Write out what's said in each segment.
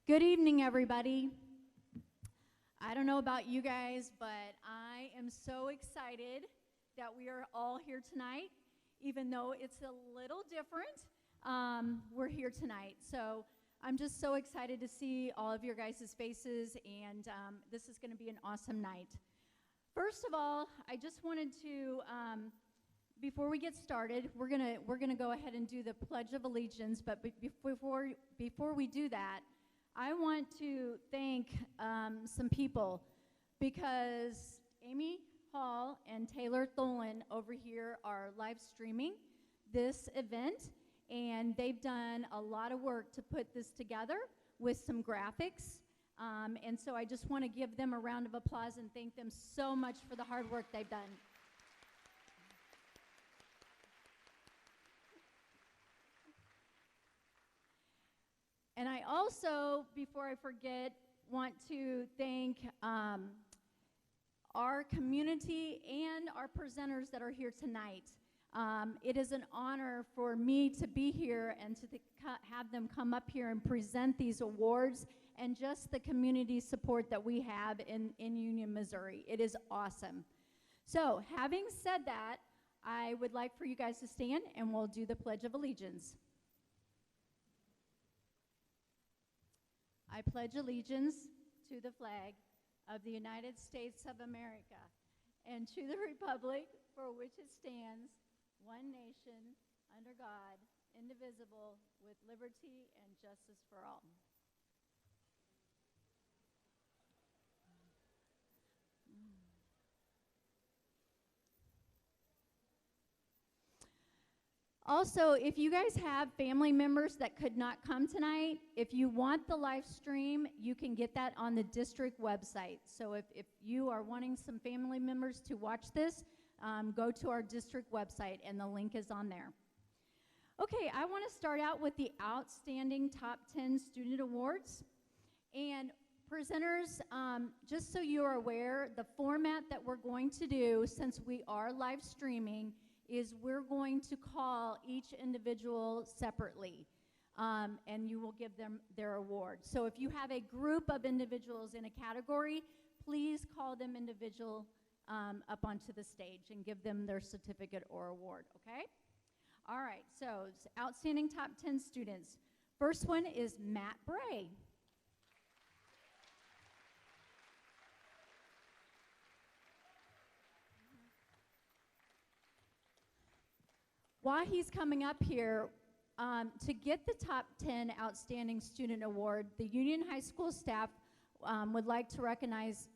Good evening, everybody. I don't know about you guys, but I am so excited that we are all here tonight. Even though it's a little different, we're here tonight. So I'm just so excited to see all of your guys' faces, and this is going to be an awesome night. First of all, I just wanted to, before we get started, we're gonna go ahead and do the Pledge of Allegiance. But before we do that, I want to thank some people, because Amy Hall and Taylor Tholen over here are live streaming this event, and they've done a lot of work to put this together with some graphics. And so I just want to give them a round of applause and thank them so much for the hard work they've done. And I also, before I forget, want to thank our community and our presenters that are here tonight. It is an honor for me to be here and to have them come up here and present these awards, and just the community support that we have in Union, Missouri. It is awesome. So, having said that, I would like for you guys to stand and we'll do the Pledge of Allegiance. I pledge allegiance to the flag of the United States of America and to the republic for which it stands, one nation, under God, indivisible, with liberty and justice for all. Also, if you guys have family members that could not come tonight, if you want the live stream, you can get that on the district website. So if you are wanting some family members to watch this, go to our district website and the link is on there. Okay, I want to start out with the Outstanding Top 10 Student Awards. And presenters, just so you are aware, the format that we're going to do, since we are live streaming, is we're going to call each individual separately, and you will give them their award. So if you have a group of individuals in a category, please call them individual up onto the stage and give them their certificate or award, okay? All right, so Outstanding Top 10 Students. First one is Matt Bray. While he's coming up here, to get the Top 10 Outstanding Student Award, the Union High School staff would like to recognize,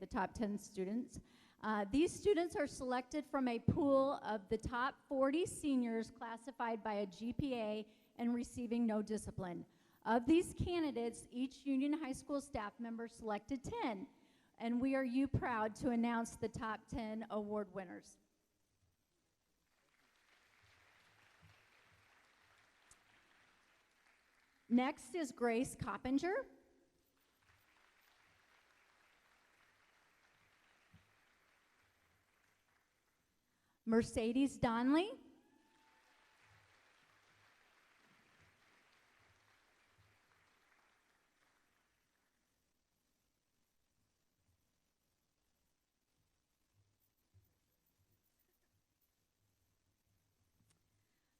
the top 10 students. These students are selected from a pool of the top 40 seniors classified by a GPA and receiving no discipline. Of these candidates, each Union High School staff member selected 10, and we are proud to announce the top 10 award winners. Next is Grace Coppinger. Mercedes Donley.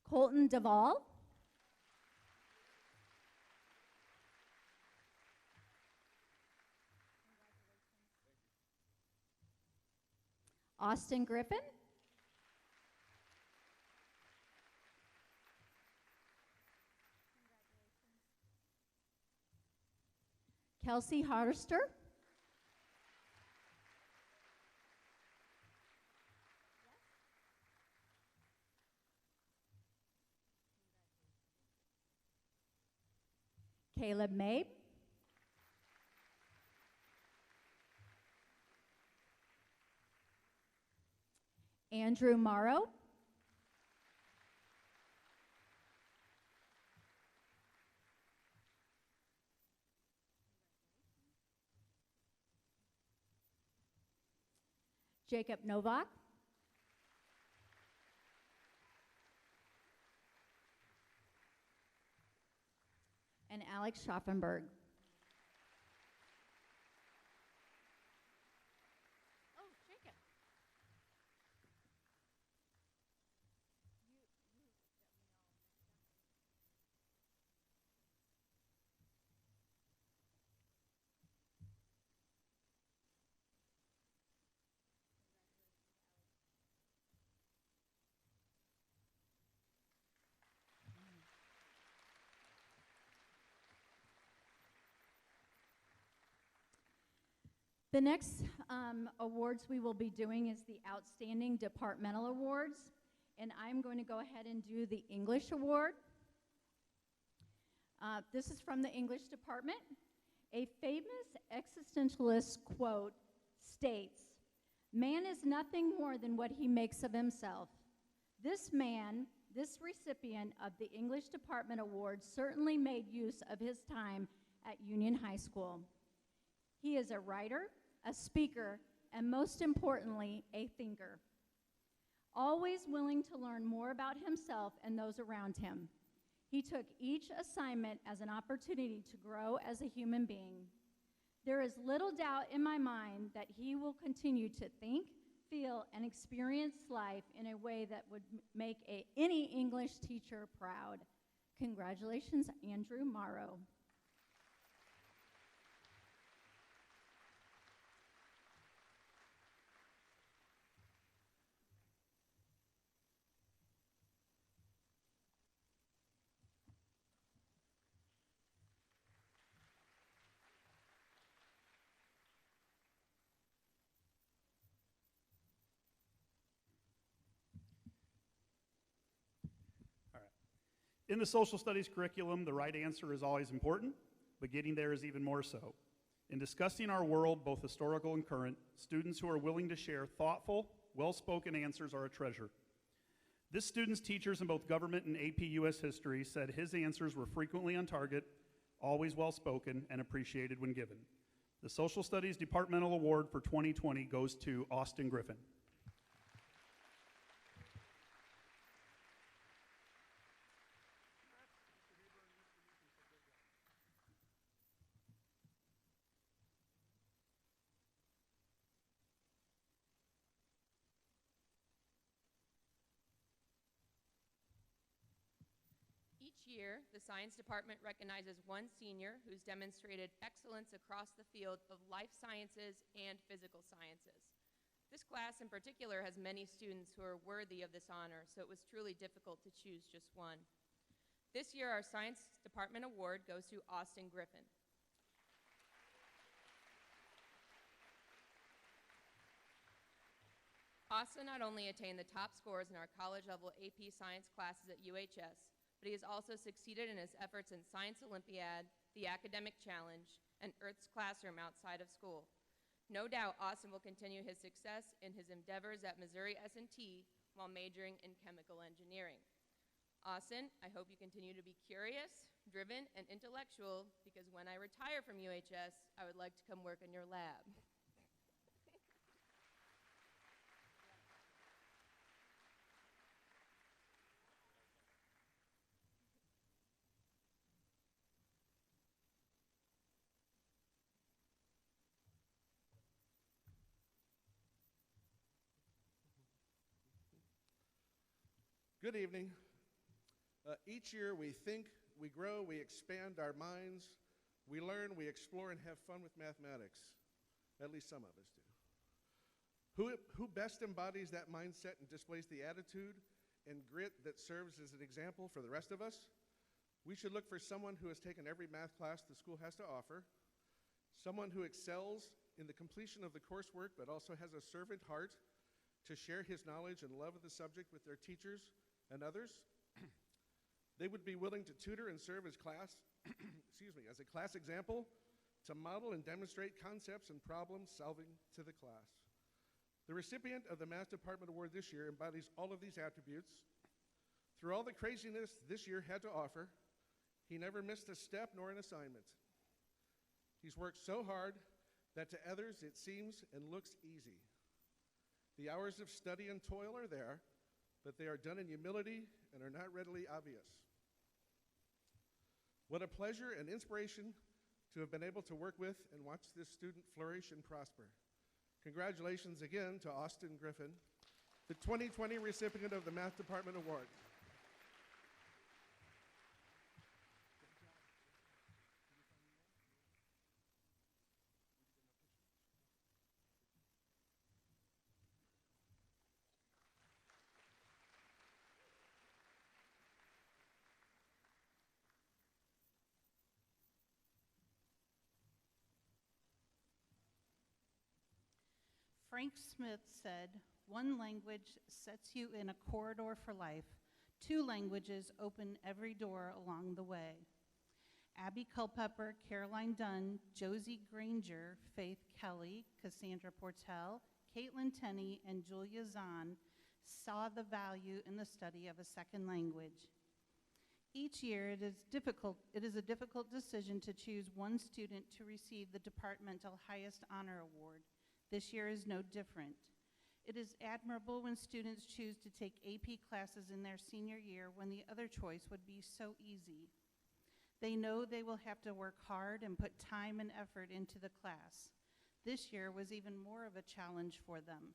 Colton Duvall. Austin Griffin. Kelsey Harster. Caleb Mabe. Andrew Morrow. Jacob Novak. And Alex Schaffenberg. The next awards we will be doing is the Outstanding Departmental Awards, and I'm going to go ahead and do the English Award. This is from the English department. A famous existentialist quote states, "Man is nothing more than what he makes of himself." This man, this recipient of the English Department Award, certainly made use of his time at Union High School. He is a writer, a speaker, and most importantly, a thinker. Always willing to learn more about himself and those around him. He took each assignment as an opportunity to grow as a human being. There is little doubt in my mind that he will continue to think, feel, and experience life in a way that would make any English teacher proud. Congratulations, Andrew Morrow. In the social studies curriculum, the right answer is always important, but getting there is even more so. In discussing our world, both historical and current, students who are willing to share thoughtful, well-spoken answers are a treasure. This student's teachers in both government and AP US history said his answers were frequently on target, always well-spoken, and appreciated when given. The Social Studies Departmental Award for 2020 goes to Austin Griffin. Each year, the Science Department recognizes one senior who's demonstrated excellence across the field of life sciences and physical sciences. This class in particular has many students who are worthy of this honor, so it was truly difficult to choose just one. This year, our Science Department Award goes to Austin Griffin. Austin not only attained the top scores in our college-level AP Science classes at UHS, but he has also succeeded in his efforts in Science Olympiad, the Academic Challenge, and Earth's Classroom outside of school. No doubt, Austin will continue his success in his endeavors at Missouri S&T while majoring in chemical engineering. Austin, I hope you continue to be curious, driven, and intellectual, because when I retire from UHS, I would like to come work in your lab. Good evening. Each year we think, we grow, we expand our minds, we learn, we explore, and have fun with mathematics. At least some of us do. Who best embodies that mindset and displays the attitude and grit that serves as an example for the rest of us? We should look for someone who has taken every math class the school has to offer, someone who excels in the completion of the coursework but also has a servant heart to share his knowledge and love of the subject with their teachers and others. They would be willing to tutor and serve as class, as a class example to model and demonstrate concepts and problem solving to the class. The recipient of the Math Department Award this year embodies all of these attributes. Through all the craziness this year had to offer, he never missed a step nor an assignment. He's worked so hard that to others it seems and looks easy. The hours of study and toil are there, but they are done in humility and are not readily obvious. What a pleasure and inspiration to have been able to work with and watch this student flourish and prosper. Congratulations again to Austin Griffin, the 2020 recipient of the Math Department Award. Frank Smith said, "One language sets you in a corridor for life. 2 languages open every door along the way." Abby Culpepper, Caroline Dunn, Josie Granger, Faith Kelly, Cassandra Portell, Caitlin Tenney, and Julia Zahn saw the value in the study of a second language. Each year, it is a difficult decision to choose one student to receive the departmental highest honor award. This year is no different. It is admirable when students choose to take AP classes in their senior year when the other choice would be so easy. They know they will have to work hard and put time and effort into the class. This year was even more of a challenge for them.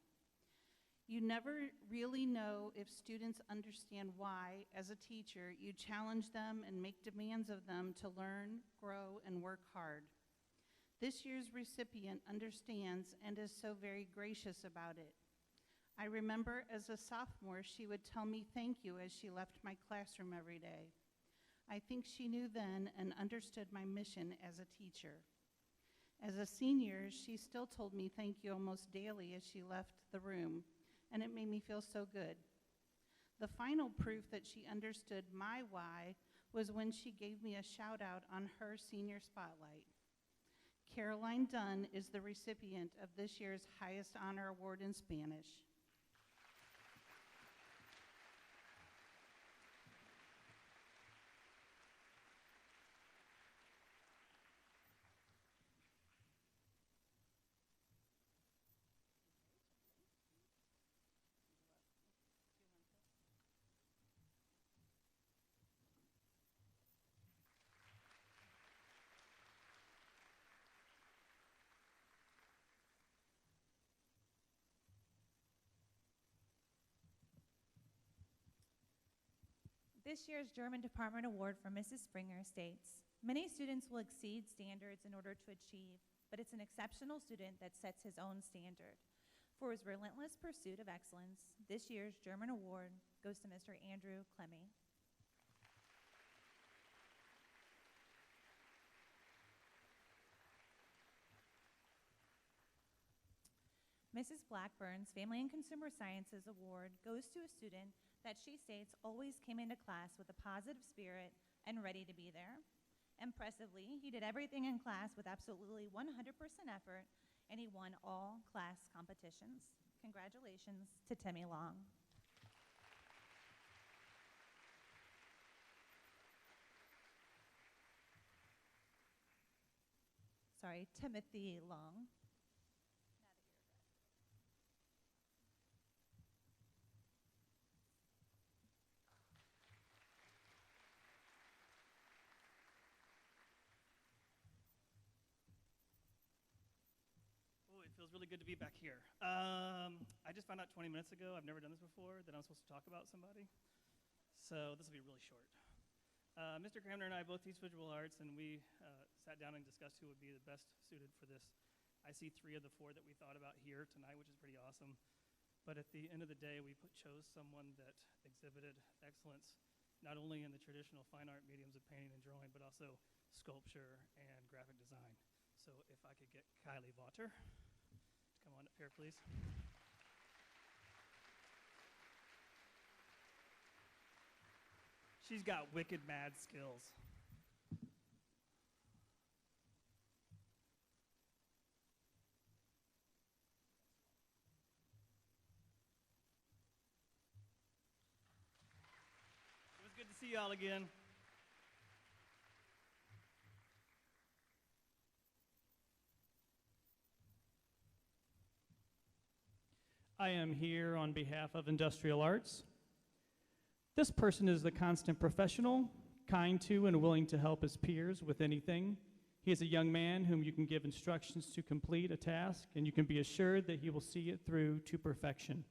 You never really know if students understand why, as a teacher, you challenge them and make demands of them to learn, grow, and work hard. This year's recipient understands and is so very gracious about it. I remember as a sophomore, she would tell me thank you as she left my classroom every day. I think she knew then and understood my mission as a teacher. As a senior, she still told me thank you almost daily as she left the room, and it made me feel so good. The final proof that she understood my why was when she gave me a shout out on her senior spotlight. Caroline Dunn is the recipient of this year's highest honor award in Spanish. This year's German Department Award for Mrs. Springer states, "Many students will exceed standards in order to achieve, but it's an exceptional student that sets his own standard. For his relentless pursuit of excellence, this year's German Award goes to Mr. Andrew Clemmy." Mrs. Blackburn's Family and Consumer Sciences Award goes to a student that she states always came into class with a positive spirit and ready to be there. Impressively, he did everything in class with absolutely 100% effort, and he won all class competitions. Congratulations to Timmy Long. Sorry, Timothy Long. Oh, it feels really good to be back here. I just found out 20 minutes ago, I've never done this before, that I'm supposed to talk about somebody. So this will be really short. Mr. Cramner and I both teach visual arts, and we sat down and discussed who would be the best suited for this. I see 3 of the 4 that we thought about here tonight, which is pretty awesome. But at the end of the day, we chose someone that exhibited excellence, not only in the traditional fine art mediums of painting and drawing, but also sculpture and graphic design. So if I could get Kylie Vaughter to come on up here, please. She's got wicked mad skills. It was good to see y'all again. I am here on behalf of Industrial Arts. This person is the constant professional, kind to and willing to help his peers with anything. He is a young man whom you can give instructions to complete a task, and you can be assured that he will see it through to perfection.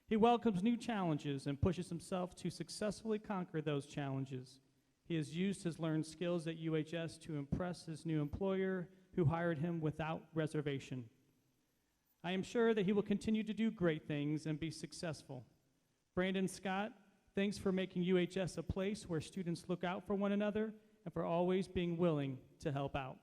He welcomes new challenges and pushes himself to successfully conquer those challenges. He has used his learned skills at UHS to impress his new employer, who hired him without reservation. I am sure that he will continue to do great things and be successful. Brandon Scott, thanks for making UHS a place where students look out for one another and for always being willing to help out.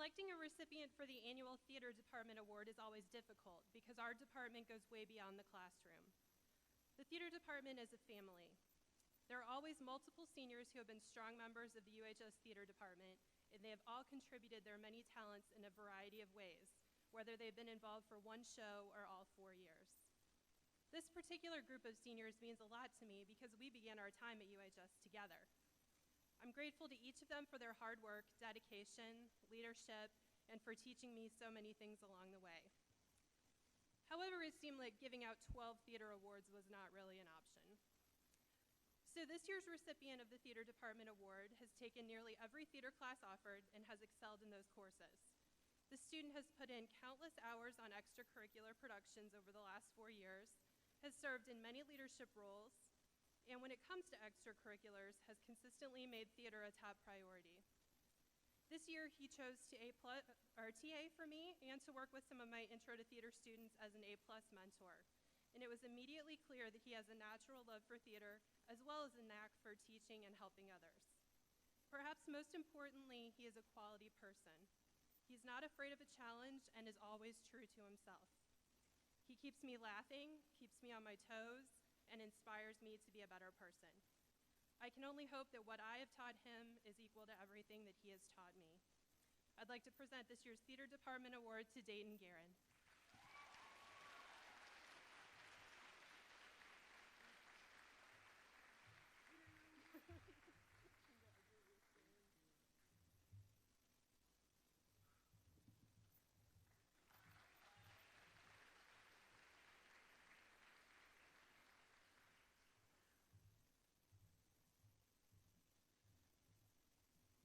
Selecting a recipient for the annual Theater Department Award is always difficult because our department goes way beyond the classroom. The Theater Department is a family. There are always multiple seniors who have been strong members of the UHS Theater Department, and they have all contributed their many talents in a variety of ways, whether they've been involved for one show or all 4 years. This particular group of seniors means a lot to me because we began our time at UHS together. I'm grateful to each of them for their hard work, dedication, leadership, and for teaching me so many things along the way. However, it seemed like giving out 12 theater awards was not really an option. So this year's recipient of the Theater Department Award has taken nearly every theater class offered and has excelled in those courses. The student has put in countless hours on extracurricular productions over the last 4 years, has served in many leadership roles, and when it comes to extracurriculars, has consistently made theater a top priority. This year, he chose to TA for me and to work with some of my Intro to Theater students as an A+ mentor. And it was immediately clear that he has a natural love for theater, as well as a knack for teaching and helping others. Perhaps most importantly, he is a quality person. He's not afraid of a challenge and is always true to himself. He keeps me laughing, keeps me on my toes, and inspires me to be a better person. I can only hope that what I have taught him is equal to everything that he has taught me. I'd like to present this year's Theater Department Award to Dayton Guerin.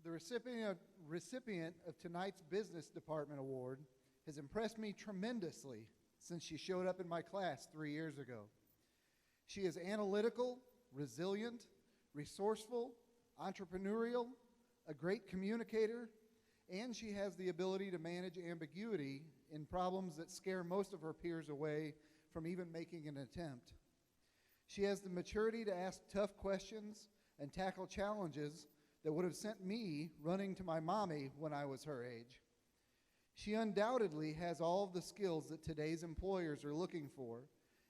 The recipient of tonight's Business Department Award has impressed me tremendously since she showed up in my class 3 years ago. She is analytical, resilient, resourceful, entrepreneurial, a great communicator, and she has the ability to manage ambiguity in problems that scare most of her peers away from even making an attempt. She has the maturity to ask tough questions and tackle challenges that would have sent me running to my mommy when I was her age. She undoubtedly has all of the skills that today's employers are looking for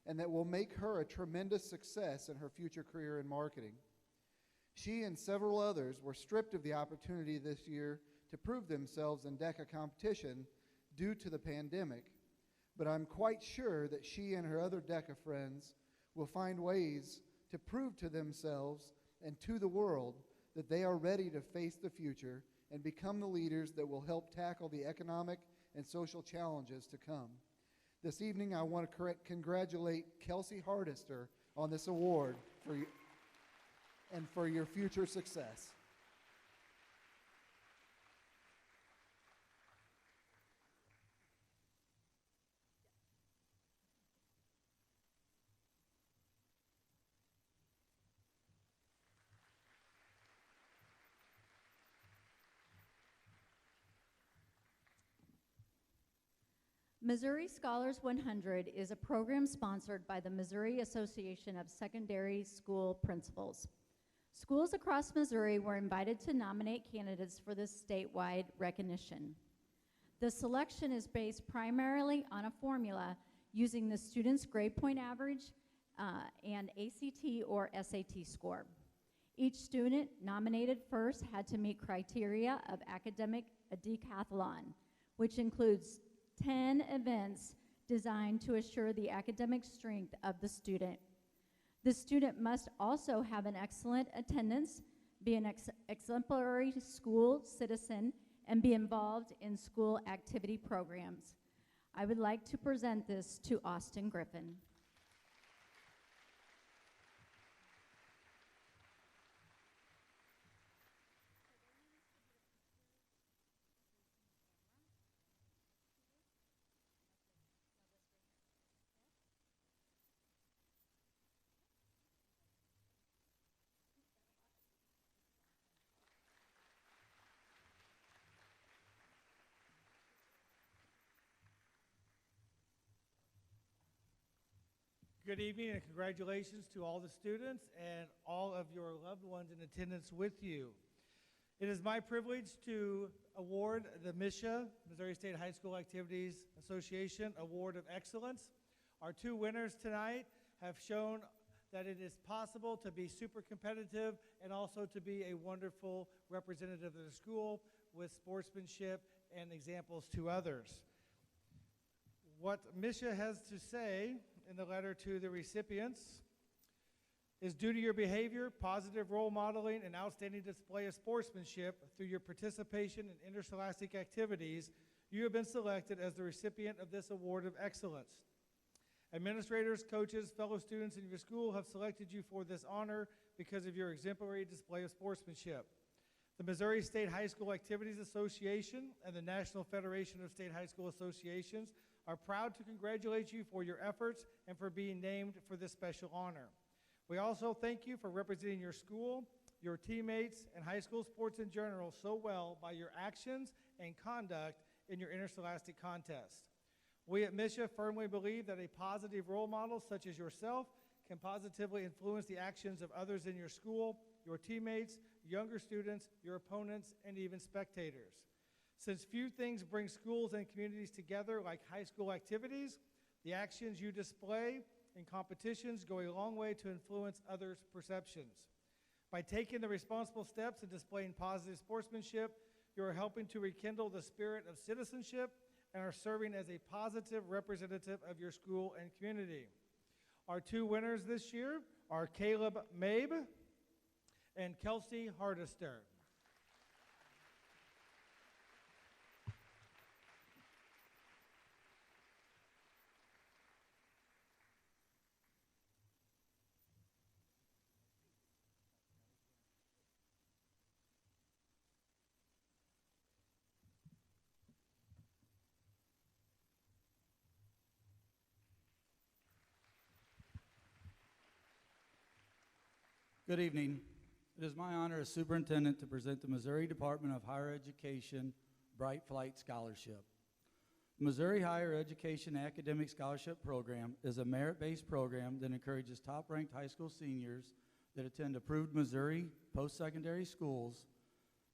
and that will make her a tremendous success in her future career in marketing. She and several others were stripped of the opportunity this year to prove themselves in DECA competition due to the pandemic, but I'm quite sure that she and her other DECA friends will find ways to prove to themselves and to the world that they are ready to face the future and become the leaders that will help tackle the economic and social challenges to come. This evening, I want to congratulate Kelsey Hardister on this award for your future success. Missouri Scholars 100 is a program sponsored by the Missouri Association of Secondary School Principals. Schools across Missouri were invited to nominate candidates for this statewide recognition. The selection is based primarily on a formula using the student's grade point average and ACT or SAT score. Each student nominated first had to meet criteria of academic decathlon, which includes 10 events designed to assure the academic strength of the student. The student must also have an excellent attendance, be an exemplary school citizen, and be involved in school activity programs. I would like to present this to Austin Griffin. Good evening and congratulations to all the students and all of your loved ones in attendance with you. It is my privilege to award the MISHA, Missouri State High School Activities Association Award of Excellence. Our two winners tonight have shown that it is possible to be super competitive and also to be a wonderful representative of the school with sportsmanship and examples to others. What MISHA has to say in the letter to the recipients is, due to your behavior, positive role modeling, and outstanding display of sportsmanship through your participation in interscholastic activities, you have been selected as the recipient of this award of excellence. Administrators, coaches, fellow students in your school have selected you for this honor because of your exemplary display of sportsmanship. The Missouri State High School Activities Association and the National Federation of State High School Associations are proud to congratulate you for your efforts and for being named for this special honor. We also thank you for representing your school, your teammates, and high school sports in general so well by your actions and conduct in your interscholastic contests. We at MISHA firmly believe that a positive role model such as yourself can positively influence the actions of others in your school, your teammates, younger students, your opponents, and even spectators. Since few things bring schools and communities together like high school activities, the actions you display in competitions go a long way to influence others' perceptions. By taking the responsible steps and displaying positive sportsmanship, you are helping to rekindle the spirit of citizenship and are serving as a positive representative of your school and community. Our two winners this year are Caleb Mabe and Kelsey Hardister. Good evening. It is my honor as superintendent to present the Missouri Department of Higher Education Bright Flight Scholarship. The Missouri Higher Education Academic Scholarship Program is a merit-based program that encourages top-ranked high school seniors that attend approved Missouri post-secondary schools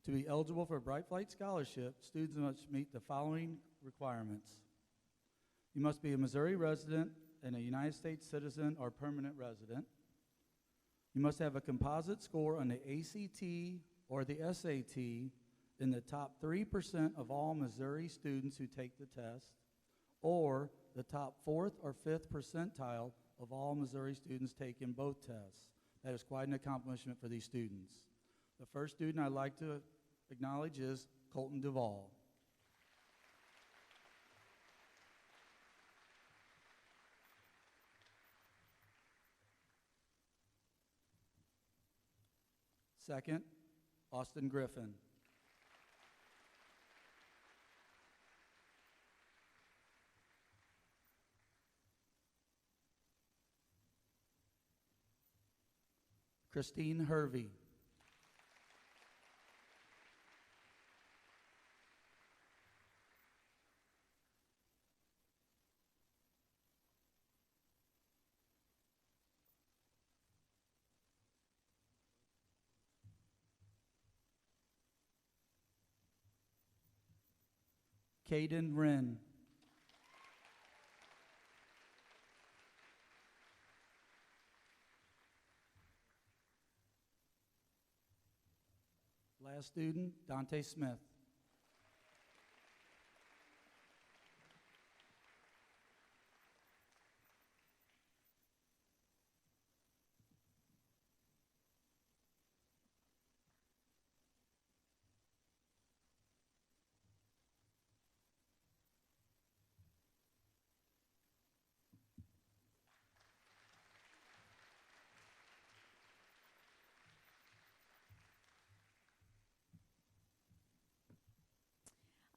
to be eligible for Bright Flight Scholarship. Students must meet the following requirements. You must be a Missouri resident and a United States citizen or permanent resident. You must have a composite score on the ACT or the SAT in the top 3% of all Missouri students who take the test, or the top 4th or 5th percentile of all Missouri students taking both tests. That is quite an accomplishment for these students. The first student I'd like to acknowledge is Colton Duvall. Second, Austin Griffin. Christine Hervey. Caden Wren. Last student, Dante Smith.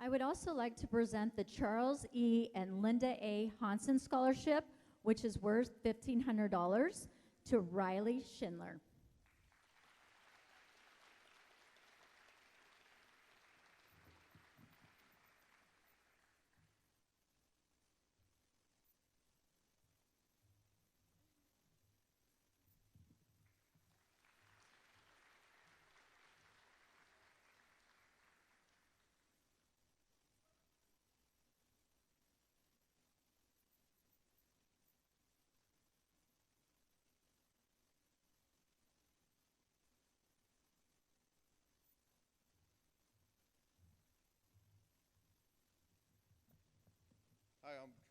I would also like to present the Charles E. and Linda A. Hansen Scholarship, which is worth $1,500, to Riley Schindler.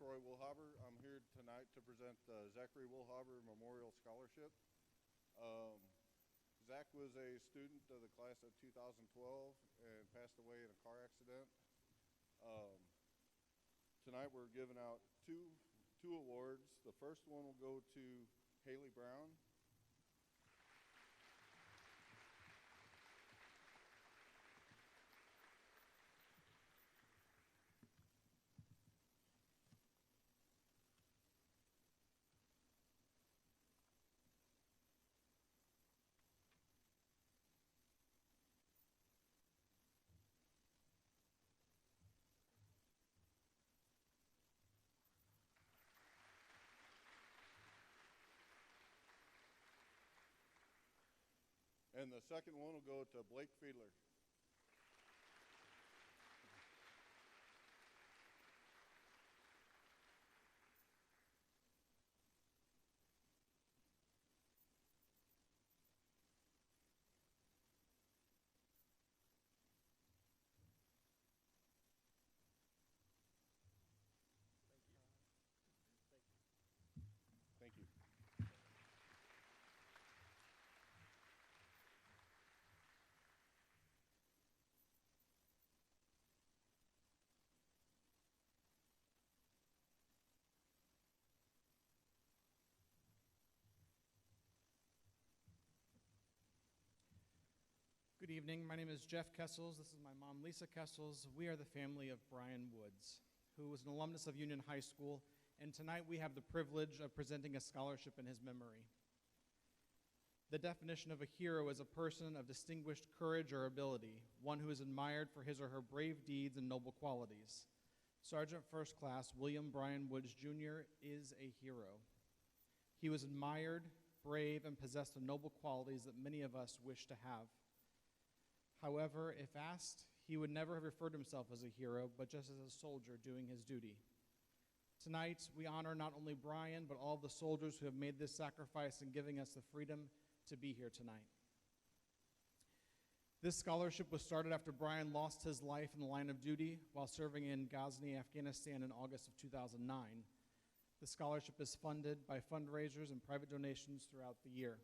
Troy Wilhaber. I'm here tonight to present the Zachary Wilhaber Memorial Scholarship. Zach was a student of the class of 2012 and passed away in a car accident. Tonight we're giving out two awards. The first one will go to Haley Brown. And the second one will go to Blake Fiedler. Thank you. Good evening. My name is Jeff Kessels. This is my mom, Lisa Kessels. We are the family of Brian Woods, who was an alumnus of Union High School, and tonight we have the privilege of presenting a scholarship in his memory. The definition of a hero is a person of distinguished courage or ability, one who is admired for his or her brave deeds and noble qualities. Sergeant First Class William Brian Woods, Jr. is a hero. He was admired, brave, and possessed of noble qualities that many of us wish to have. However, if asked, he would never have referred to himself as a hero, but just as a soldier doing his duty. Tonight, we honor not only Brian, but all the soldiers who have made this sacrifice in giving us the freedom to be here tonight. This scholarship was started after Brian lost his life in the line of duty while serving in Ghazni, Afghanistan in August of 2009. The scholarship is funded by fundraisers and private donations throughout the year.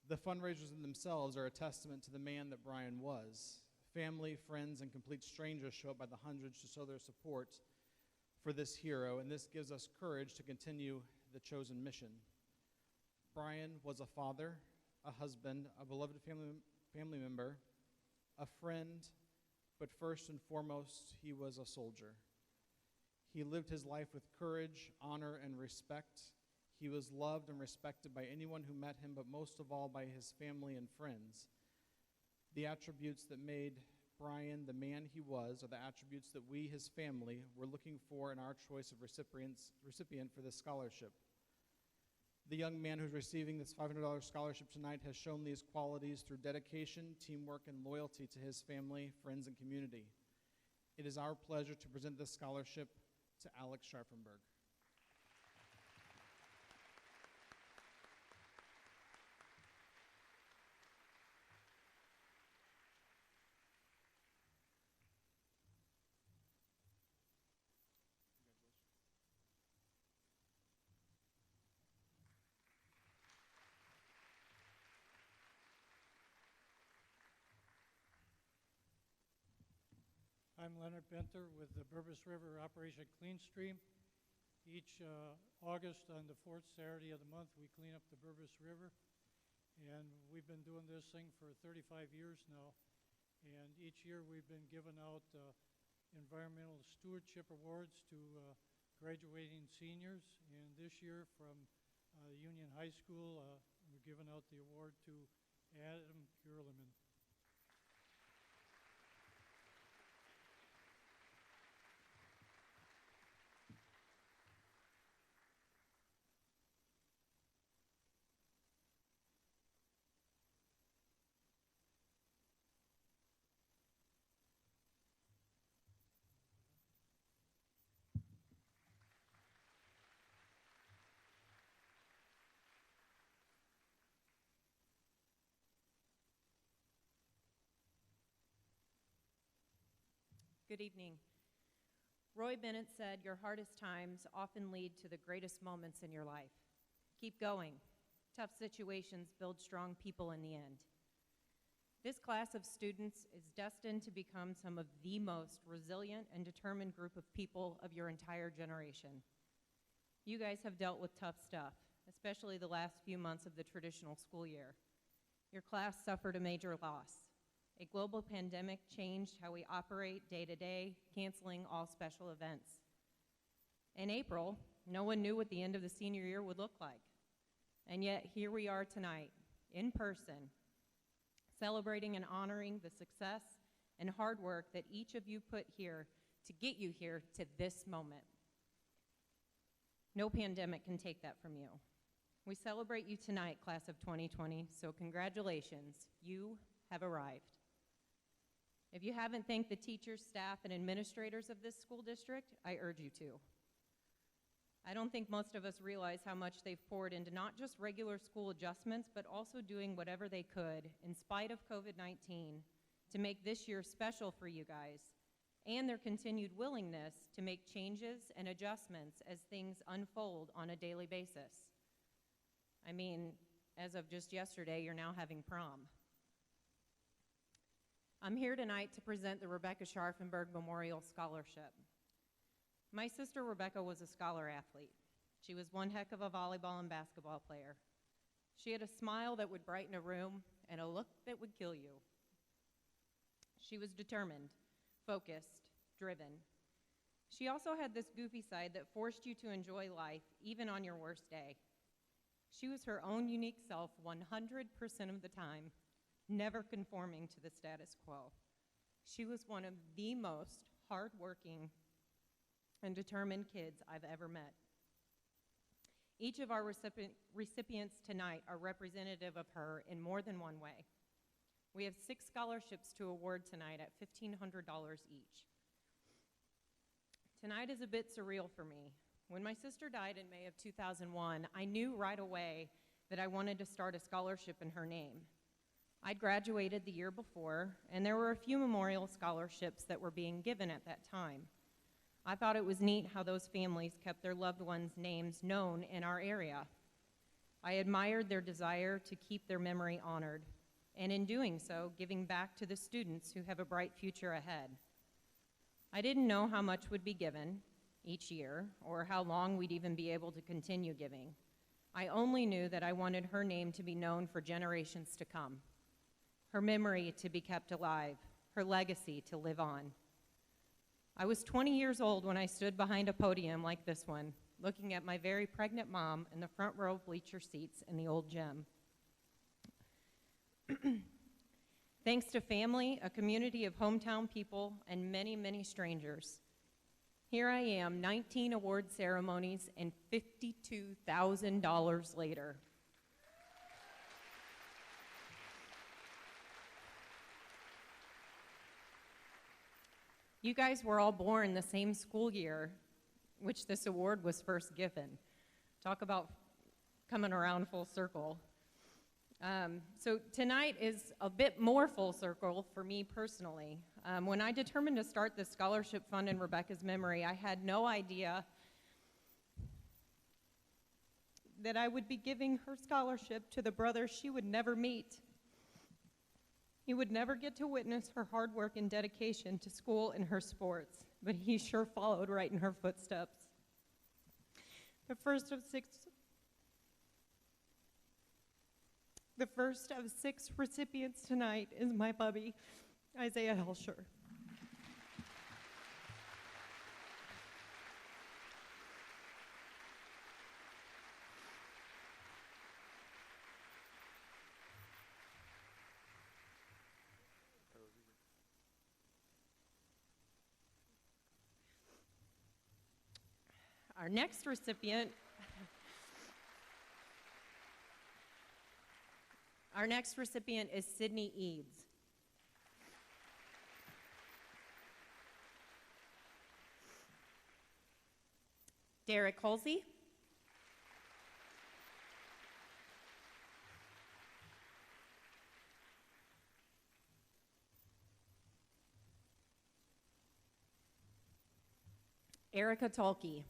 The fundraisers in themselves are a testament to the man that Brian was. Family, friends, and complete strangers show up by the hundreds to show their support for this hero, and this gives us courage to continue the chosen mission. Brian was a father, a husband, a beloved family member, a friend, but first and foremost, he was a soldier. He lived his life with courage, honor, and respect. He was loved and respected by anyone who met him, but most of all by his family and friends. The attributes that made Brian the man he was are the attributes that we, his family, were looking for in our choice of recipient for this scholarship. The young man who's receiving this $500 scholarship tonight has shown these qualities through dedication, teamwork, and loyalty to his family, friends, and community. It is our pleasure to present this scholarship to Alex Scharfenberg. I'm Leonard Benter with the Burbus River Operation Clean Stream. Each August on the fourth Saturday of the month, we clean up the Burbus River. And we've been doing this thing for 35 years now. And each year we've been giving out environmental stewardship awards to graduating seniors. And this year from Union High School, we're giving out the award to Adam Kurleman. Good evening. Roy Bennett said, "Your hardest times often lead to the greatest moments in your life. Keep going. Tough situations build strong people in the end." This class of students is destined to become some of the most resilient and determined group of people of your entire generation. You guys have dealt with tough stuff, especially the last few months of the traditional school year. Your class suffered a major loss. A global pandemic changed how we operate day to day, canceling all special events. In April, no one knew what the end of the senior year would look like. And yet, here we are tonight, in person, celebrating and honoring the success and hard work that each of you put here to get you here to this moment. No pandemic can take that from you. We celebrate you tonight, class of 2020, so congratulations, you have arrived. If you haven't thanked the teachers, staff, and administrators of this school district, I urge you to. I don't think most of us realize how much they've poured into not just regular school adjustments, but also doing whatever they could, in spite of COVID-19, to make this year special for you guys, and their continued willingness to make changes and adjustments as things unfold on a daily basis. I mean, as of just yesterday, you're now having prom. I'm here tonight to present the Rebecca Scharfenberg Memorial Scholarship. My sister Rebecca was a scholar athlete. She was one heck of a volleyball and basketball player. She had a smile that would brighten a room and a look that would kill you. She was determined, focused, driven. She also had this goofy side that forced you to enjoy life even on your worst day. She was her own unique self 100% of the time, never conforming to the status quo. She was one of the most hardworking and determined kids I've ever met. Each of our recipients tonight are representative of her in more than one way. We have 6 scholarships to award tonight at $1,500 each. Tonight is a bit surreal for me. When my sister died in May of 2001, I knew right away that I wanted to start a scholarship in her name. I'd graduated the year before, and there were a few memorial scholarships that were being given at that time. I thought it was neat how those families kept their loved ones' names known in our area. I admired their desire to keep their memory honored, and in doing so, giving back to the students who have a bright future ahead. I didn't know how much would be given each year, or how long we'd even be able to continue giving. I only knew that I wanted her name to be known for generations to come, her memory to be kept alive, her legacy to live on. I was 20 years old when I stood behind a podium like this one, looking at my very pregnant mom in the front row bleacher seats in the old gym. Thanks to family, a community of hometown people, and many, many strangers, here I am, 19 award ceremonies and $52,000 later. You guys were all born the same school year which this award was first given. Talk about coming around full circle. So tonight is a bit more full circle for me personally. When I determined to start the scholarship fund in Rebecca's memory, I had no idea that I would be giving her scholarship to the brother she would never meet. He would never get to witness her hard work and dedication to school and her sports, but he sure followed right in her footsteps. The first of six recipients tonight is my bubby, Isaiah Helsher. Our next recipient is Sydney Eads. Derek Halsey. Erica Tolke.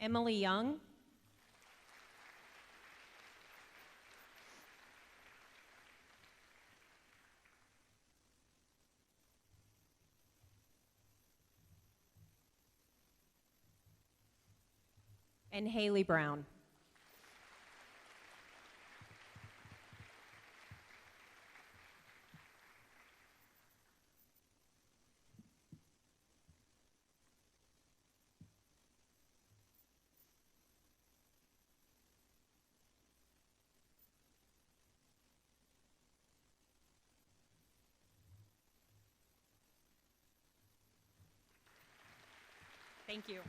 Emily Young. And Haley Brown. Thank you.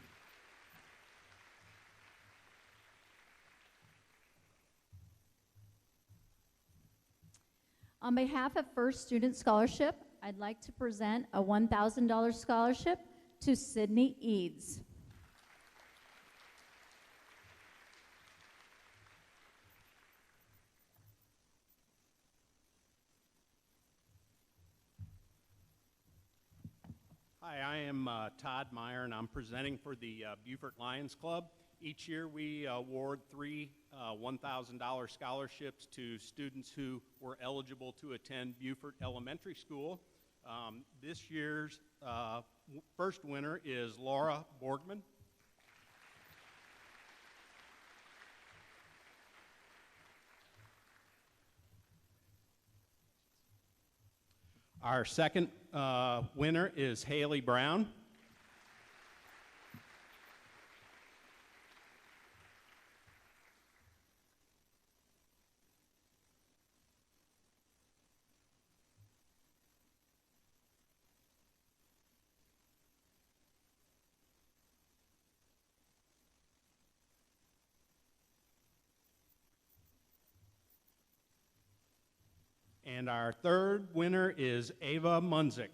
On behalf of First Student Scholarship, I'd like to present a $1,000 scholarship to Sydney Eads. Hi, I am Todd Meyer, and I'm presenting for the Beaufort Lions Club. Each year we award three $1,000 scholarships to students who were eligible to attend Beaufort Elementary School. This year's first winner is Laura Borgman. Our second winner is Haley Brown. And our third winner is Ava Munzik.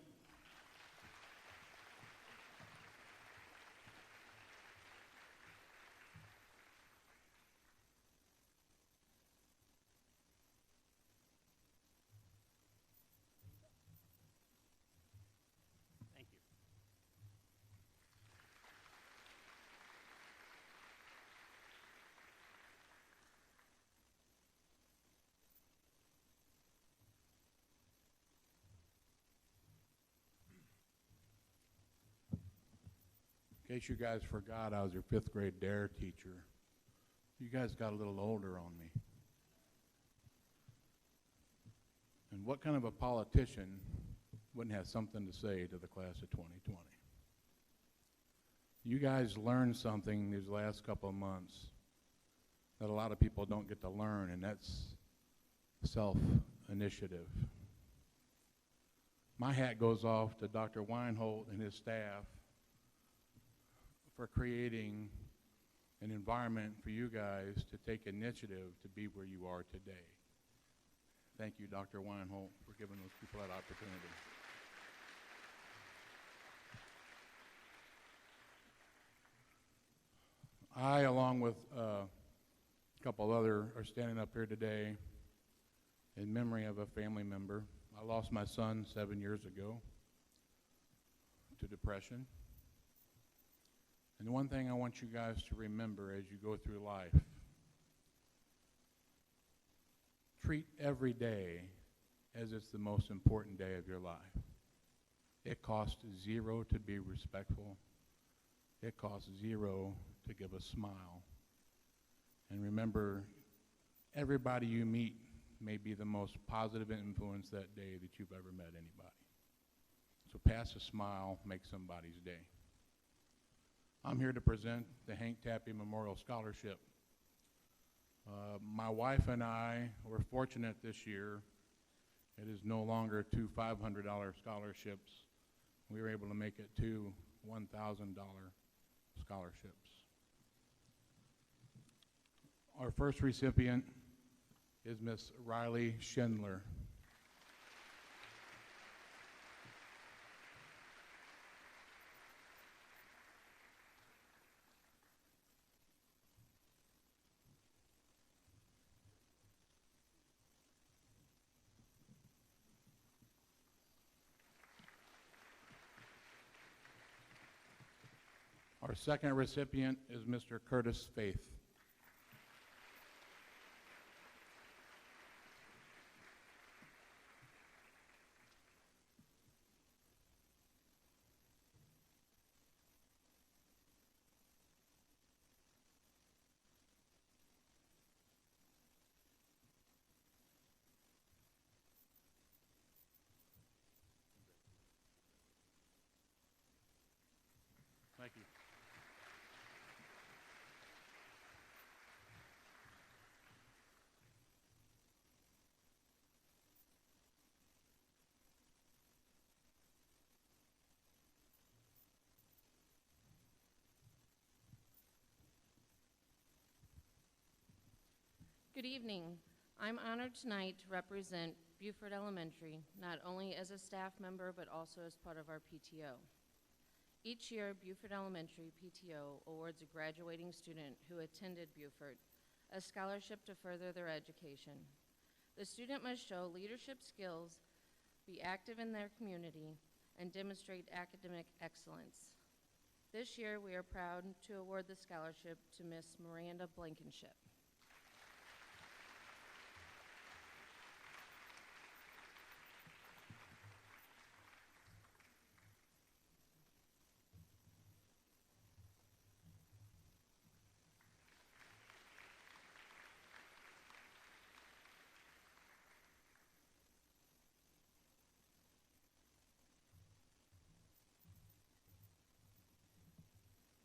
Thank you. In case you guys forgot, I was your 5th grade DARE teacher. You guys got a little older on me. And what kind of a politician wouldn't have something to say to the class of 2020? You guys learned something these last couple of months that a lot of people don't get to learn, and that's self-initiative. My hat goes off to Dr. Weinholt and his staff for creating an environment for you guys to take initiative to be where you are today. Thank you, Dr. Weinholt, for giving those people that opportunity. I, along with a couple other, are standing up here today in memory of a family member. I lost my son 7 years ago to depression. And the one thing I want you guys to remember as you go through life, treat every day as it's the most important day of your life. It costs zero to be respectful. It costs zero to give a smile. And remember, everybody you meet may be the most positive influence that day that you've ever met anybody. So pass a smile, make somebody's day. I'm here to present the Hank Tappy Memorial Scholarship. My wife and I were fortunate this year. It is no longer two $500 scholarships. We were able to make it two $1,000 scholarships. Our first recipient is Miss Riley Schindler. Our second recipient is Mr. Curtis Faith. Thank you. Good evening. I'm honored tonight to represent Buford Elementary, not only as a staff member, but also as part of our PTO. Each year, Buford Elementary PTO awards a graduating student who attended Buford a scholarship to further their education. The student must show leadership skills, be active in their community, and demonstrate academic excellence. This year, we are proud to award the scholarship to Miss Miranda Blankenship.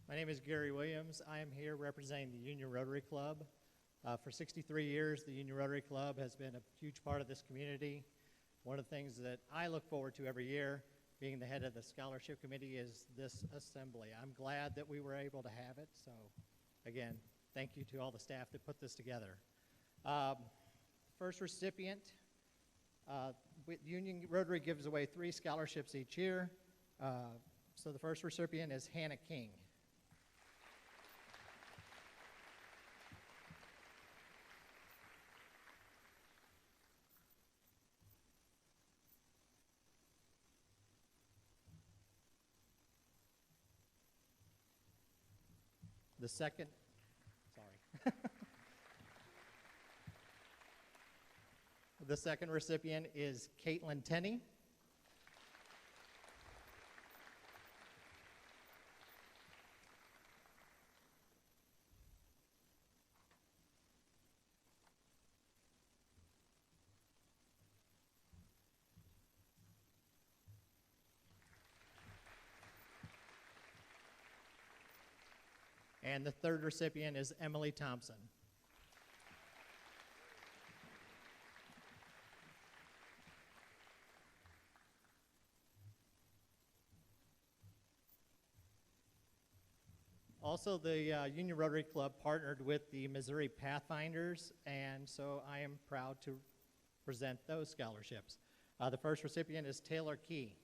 My name is Gary Williams. I am here representing the Union Rotary Club. For 63 years, the Union Rotary Club has been a huge part of this community. One of the things that I look forward to every year, being the head of the scholarship committee, is this assembly. I'm glad that we were able to have it. So again, thank you to all the staff that put this together. First recipient, Union Rotary gives away 3 scholarships each year. So the first recipient is Hannah King. The second, sorry. The second recipient is Caitlin Tenney. And the third recipient is Emily Thompson. Also, the Union Rotary Club partnered with the Missouri Pathfinders, and so I am proud to present those scholarships. The first recipient is Taylor Key.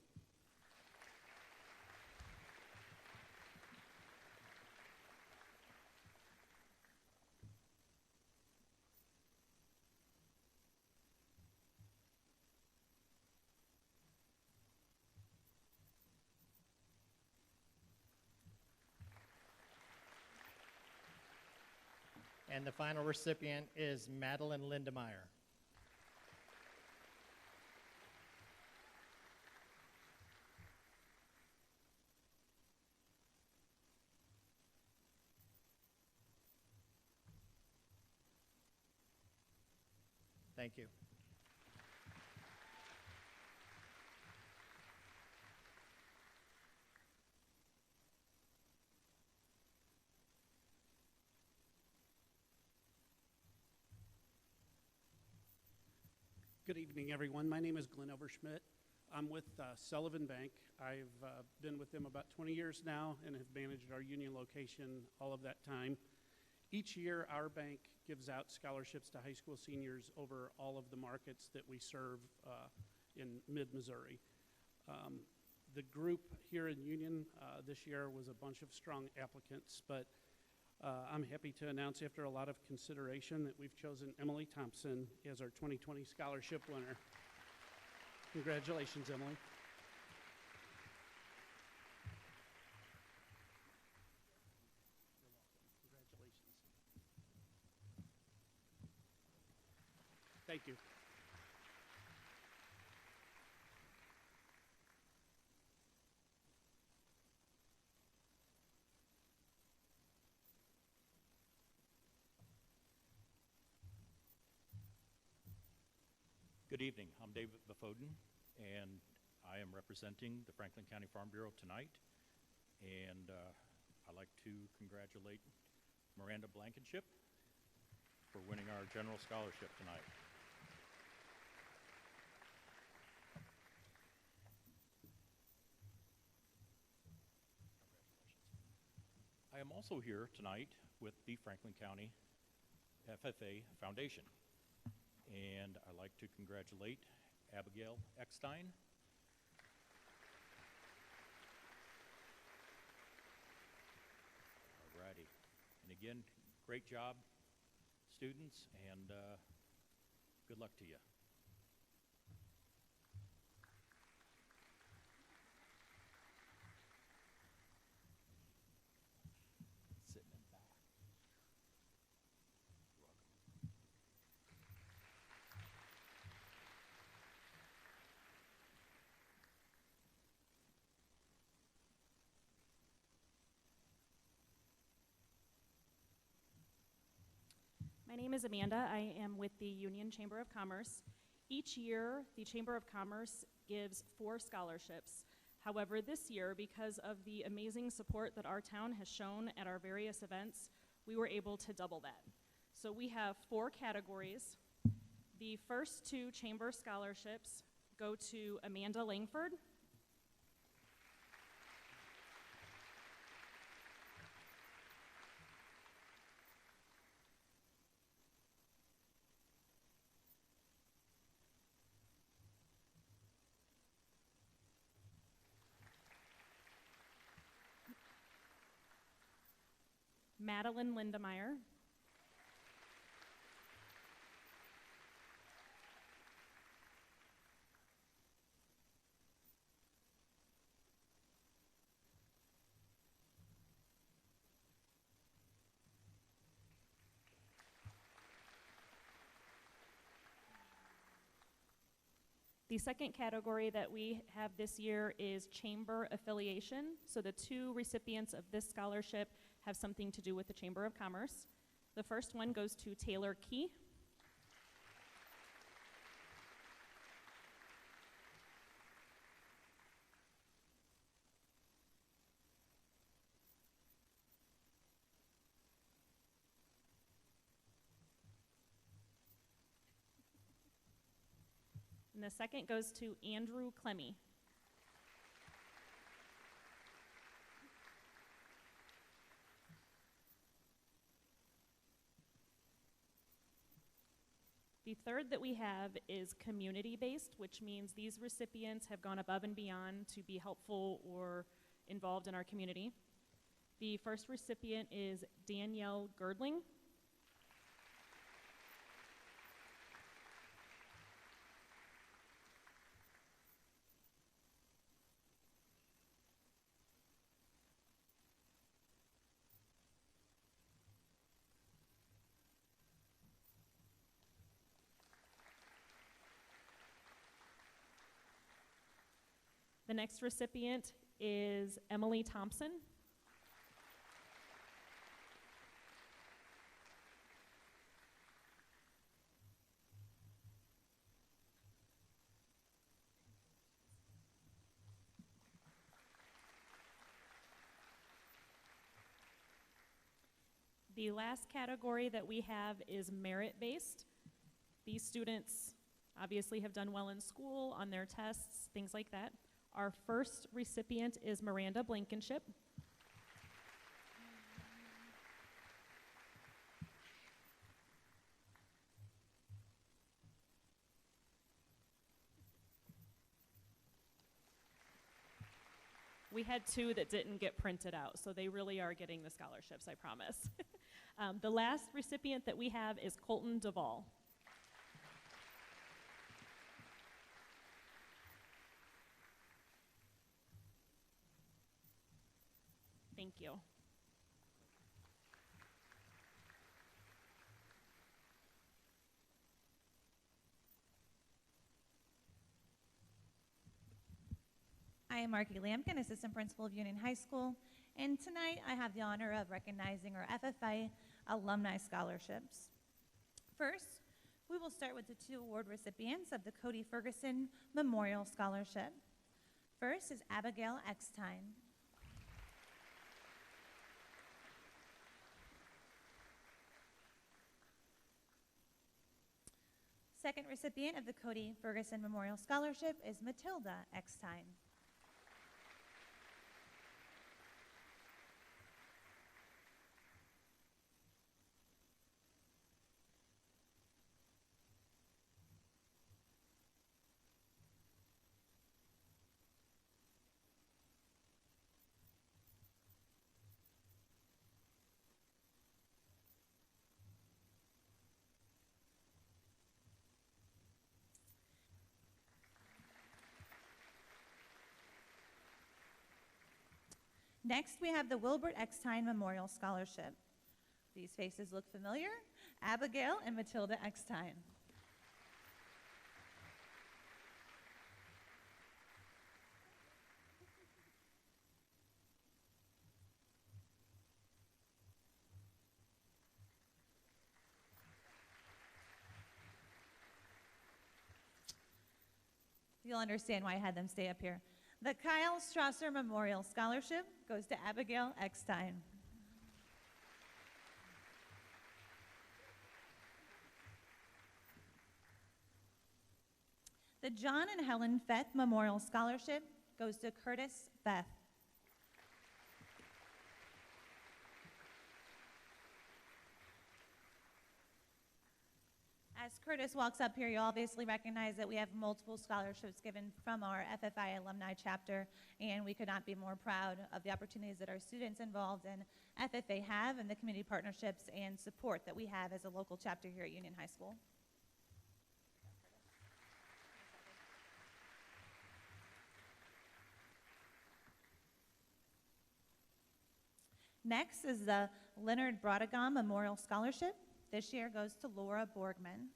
And the final recipient is Madeline Lindemeyer. Thank you. Good evening, everyone. My name is Glenn Overschmidt. I'm with Sullivan Bank. I've been with them about 20 years now and have managed our Union location all of that time. Each year, our bank gives out scholarships to high school seniors over all of the markets that we serve in mid-Missouri. The group here in Union this year was a bunch of strong applicants, but I'm happy to announce, after a lot of consideration, that we've chosen Emily Thompson as our 2020 scholarship winner. Congratulations, Emily. Thank you. Good evening. I'm David Bufoden, and I am representing the Franklin County Farm Bureau tonight. And I'd like to congratulate Miranda Blankenship for winning our general scholarship tonight. I am also here tonight with the Franklin County FFA Foundation. And I'd like to congratulate Abigail Eckstein. Alrighty. And again, great job, students, and good luck to you. Sitting in back. You're welcome. My name is Amanda. I am with the Union Chamber of Commerce. Each year, the Chamber of Commerce gives 4 scholarships. However, this year, because of the amazing support that our town has shown at our various events, we were able to double that. So we have 4 categories. The first 2 chamber scholarships go to Amanda Langford. Madeline Lindemeyer. The second category that we have this year is chamber affiliation. So the 2 recipients of this scholarship have something to do with the Chamber of Commerce. The first one goes to Taylor Key. And the second goes to Andrew Clemmy. The third that we have is community-based, which means these recipients have gone above and beyond to be helpful or involved in our community. The first recipient is Danielle Girdling. The next recipient is Emily Thompson. The last category that we have is merit-based. These students obviously have done well in school, on their tests, things like that. Our first recipient is Miranda Blankenship. We had 2 that didn't get printed out, so they really are getting the scholarships, I promise. The last recipient that we have is Colton Duvall. Thank you. I am Marky Lampkin, Assistant Principal of Union High School, and tonight I have the honor of recognizing our FFA alumni scholarships. First, we will start with the 2 award recipients of the Cody Ferguson Memorial Scholarship. First is Abigail Eckstein. Second recipient of the Cody Ferguson Memorial Scholarship is Matilda Eckstein. Next, we have the Wilbert Eckstein Memorial Scholarship. These faces look familiar. Abigail and Matilda Eckstein. You'll understand why I had them stay up here. The Kyle Strasser Memorial Scholarship goes to Abigail Eckstein. The John and Helen Feth Memorial Scholarship goes to Curtis Feth. As Curtis walks up here, you obviously recognize that we have multiple scholarships given from our FFI alumni chapter, and we could not be more proud of the opportunities that our students involved in FFA have and the community partnerships and support that we have as a local chapter here at Union High School. Next is the Leonard Brodegom Memorial Scholarship. This year goes to Laura Borgman.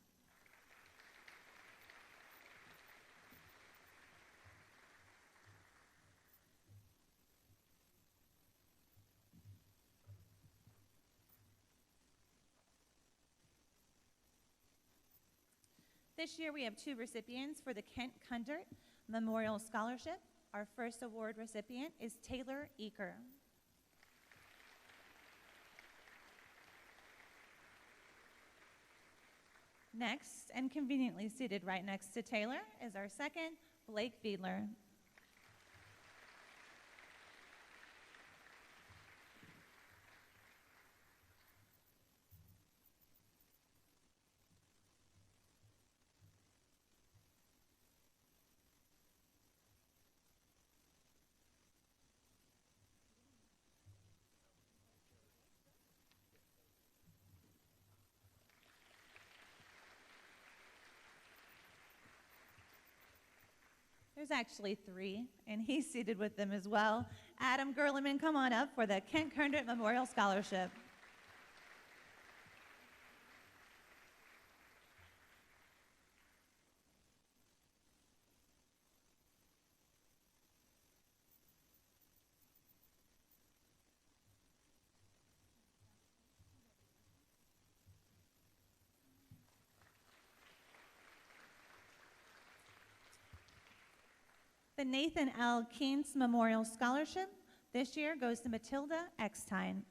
This year we have 2 recipients for the Kent Kundert Memorial Scholarship. Our first award recipient is Taylor Eaker. Next, and conveniently seated right next to Taylor, is our second, Blake Fiedler. There's actually 3, and he's seated with them as well. Adam Gerleman, come on up for the Kent Kundert Memorial Scholarship. The Nathan L. Keynes Memorial Scholarship this year goes to Matilda Eckstein.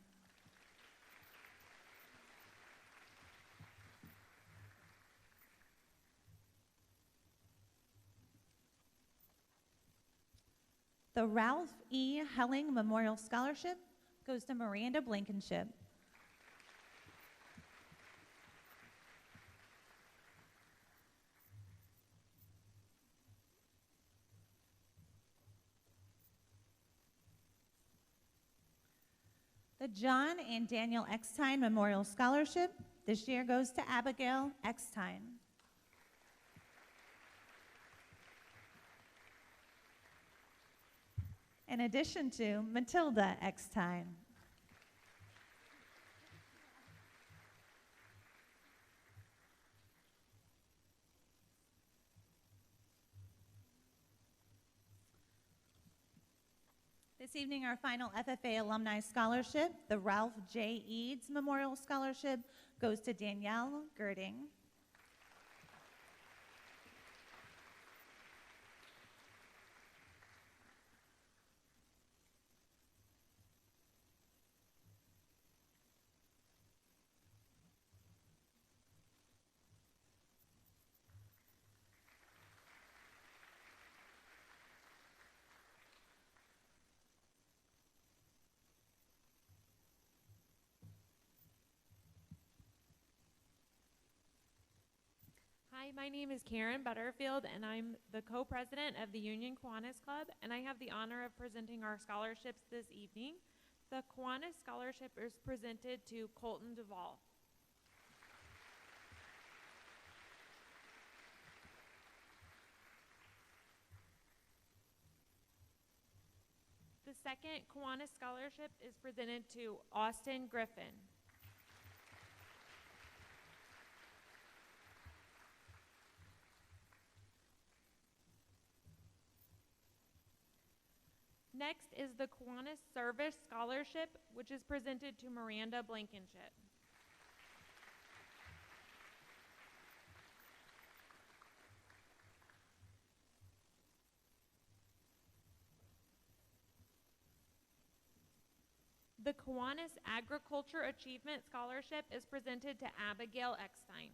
The Ralph E. Helling Memorial Scholarship goes to Miranda Blankenship. The John and Daniel Eckstein Memorial Scholarship this year goes to Abigail Eckstein. In addition to Matilda Eckstein. This evening, our final FFA Alumni Scholarship, the Ralph J. Eads Memorial Scholarship, goes to Danielle Girding. Hi, my name is Karen Butterfield, and I'm the co-president of the Union Kiwanis Club, and I have the honor of presenting our scholarships this evening. The Kiwanis Scholarship is presented to Colton Duvall. The second Kiwanis Scholarship is presented to Austin Griffin. Next is the Kiwanis Service Scholarship, which is presented to Miranda Blankenship. The Kiwanis Agriculture Achievement Scholarship is presented to Abigail Eckstein.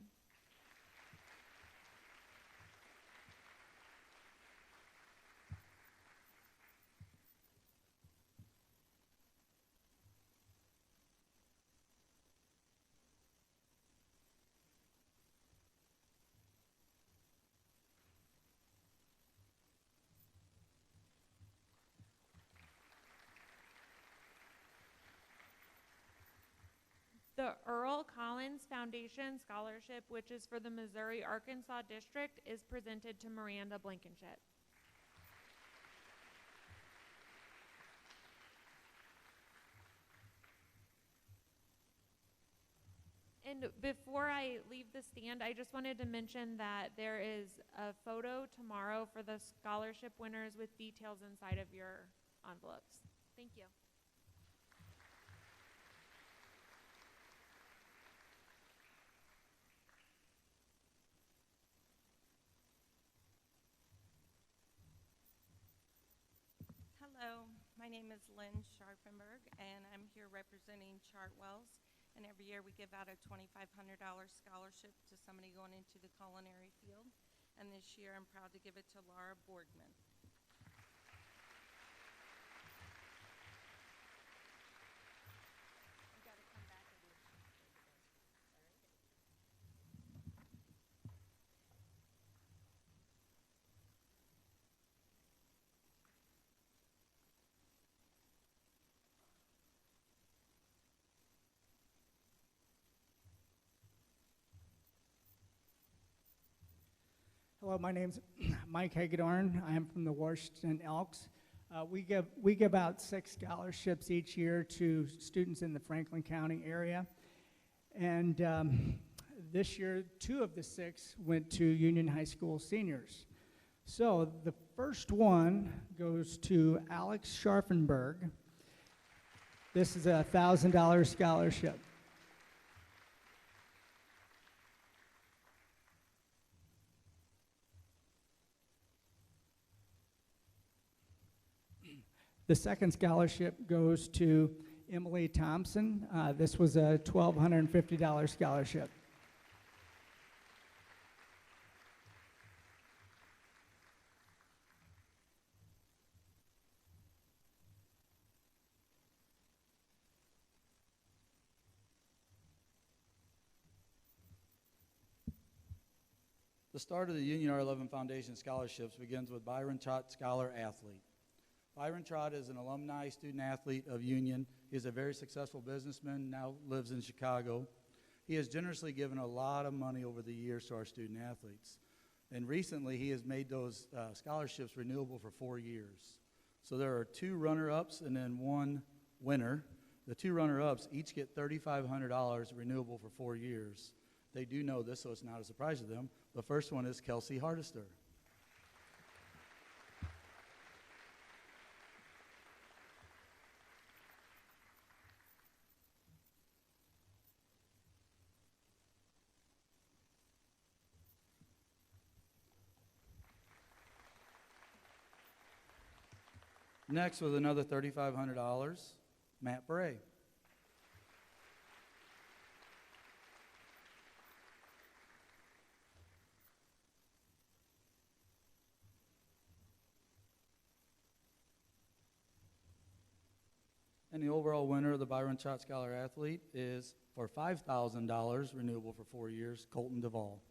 The Earl Collins Foundation Scholarship, which is for the Missouri-Arkansas District, is presented to Miranda Blankenship. And before I leave the stand, I just wanted to mention that there is a photo tomorrow for the scholarship winners with details inside of your envelopes. Thank you. Hello, my name is Lynn Scharfenberg, and I'm here representing Chartwells. And every year we give out a $2,500 scholarship to somebody going into the culinary field. And this year I'm proud to give it to Laura Boardman. Hello, my name's Mike Hagedorn. I am from the Washington Elks. We give out 6 scholarships each year to students in the Franklin County area. And this year, 2 of the 6 went to Union High School seniors. So the first one goes to Alex Scharfenberg. This is a $1,000 scholarship. The second scholarship goes to Emily Thompson. This was a $1,250 scholarship. The start of the Union R11 Foundation scholarships begins with Byron Trott Scholar Athlete. Byron Trott is an alumni student athlete of Union. He is a very successful businessman, now lives in Chicago. He has generously given a lot of money over the years to our student athletes. And recently, he has made those scholarships renewable for 4 years. So there are 2 runner-ups and then 1 winner. The 2 runner-ups each get $3,500 renewable for 4 years. They do know this, so it's not a surprise to them. The first one is Kelsey Hardister. Next, with another $3,500, Matt Bray. And the overall winner of the Byron Schott Scholar Athlete is, for $5,000, renewable for 4 years, Colton Duvall.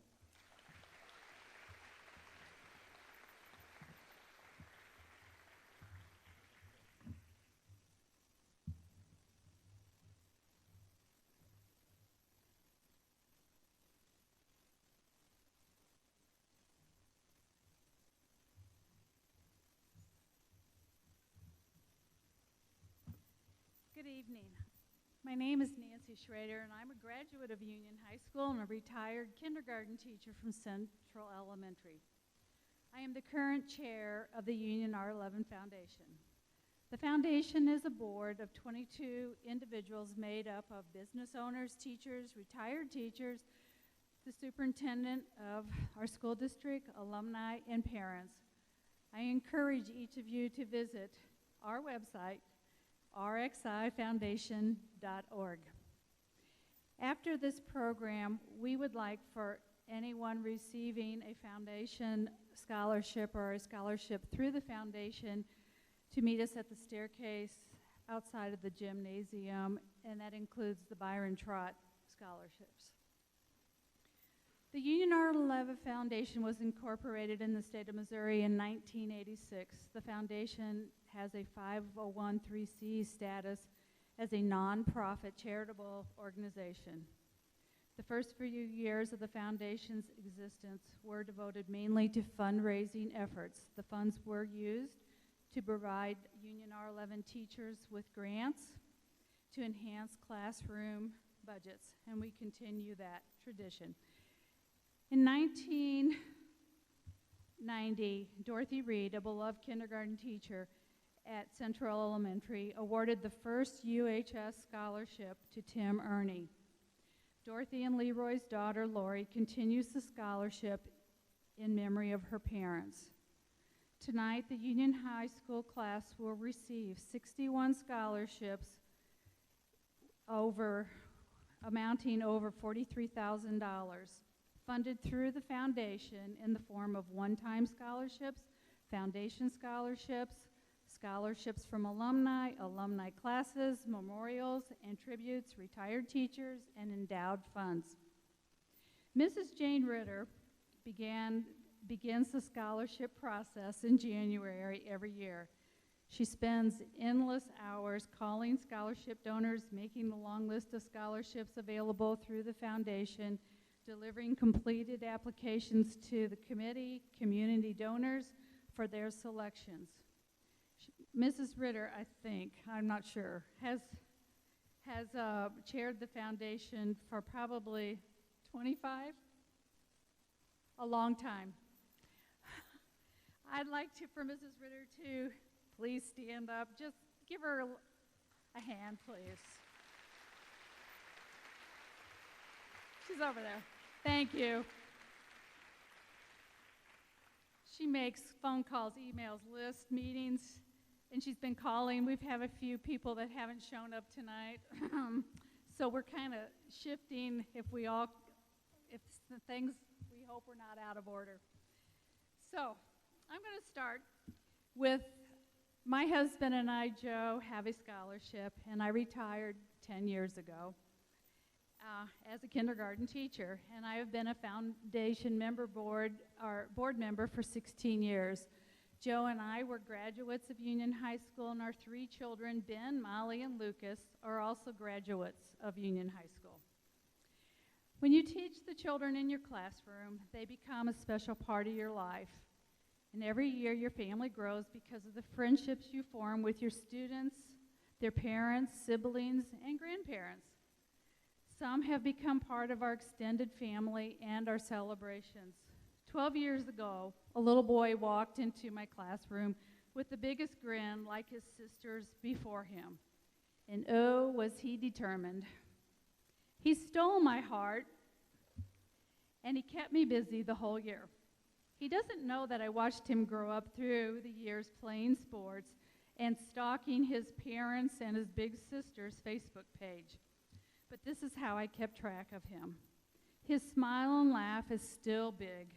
Good evening. My name is Nancy Schrader, and I'm a graduate of Union High School and a retired kindergarten teacher from Central Elementary. I am the current chair of the Union R11 Foundation. The foundation is a board of 22 individuals made up of business owners, teachers, retired teachers, the superintendent of our school district, alumni, and parents. I encourage each of you to visit our website, rxifoundation.org. After this program, we would like for anyone receiving a foundation scholarship or a scholarship through the foundation to meet us at the staircase outside of the gymnasium, and that includes the Byron Trott scholarships. The Union R11 Foundation was incorporated in the state of Missouri in 1986. The foundation has a 501(c) status as a nonprofit charitable organization. The first few years of the foundation's existence were devoted mainly to fundraising efforts. The funds were used to provide Union R11 teachers with grants to enhance classroom budgets, and we continue that tradition. In 1990, Dorothy Reed, a beloved kindergarten teacher at Central Elementary, awarded the first UHS scholarship to Tim Ernie. Dorothy and Leroy's daughter, Lori, continues the scholarship in memory of her parents. Tonight, the Union High School class will receive 61 scholarships amounting over $43,000. Funded through the foundation in the form of one-time scholarships, foundation scholarships, scholarships from alumni, alumni classes, memorials and tributes, retired teachers, and endowed funds. Mrs. Jane Ritter begins the scholarship process in January every year. She spends endless hours calling scholarship donors, making the long list of scholarships available through the foundation, delivering completed applications to the committee, community donors for their selections. Mrs. Ritter, I think, I'm not sure, has chaired the foundation for probably 25, a long time. I'd like for Mrs. Ritter to please stand up. Just give her a hand, please. She's over there. Thank you. She makes phone calls, emails, lists, meetings, and she's been calling. We've had a few people that haven't shown up tonight. So we're kind of shifting if the things we hope we're not out of order. So I'm going to start with my husband and I, Joe, have a scholarship, and I retired 10 years ago. As a kindergarten teacher, and I have been a foundation board member for 16 years. Joe and I were graduates of Union High School, and our 3 children, Ben, Molly, and Lucas, are also graduates of Union High School. When you teach the children in your classroom, they become a special part of your life. And every year your family grows because of the friendships you form with your students, their parents, siblings, and grandparents. Some have become part of our extended family and our celebrations. 12 years ago, a little boy walked into my classroom with the biggest grin like his sisters before him. And oh, was he determined. He stole my heart, and he kept me busy the whole year. He doesn't know that I watched him grow up through the years playing sports and stalking his parents and his big sister's Facebook page. But this is how I kept track of him. His smile and laugh is still big,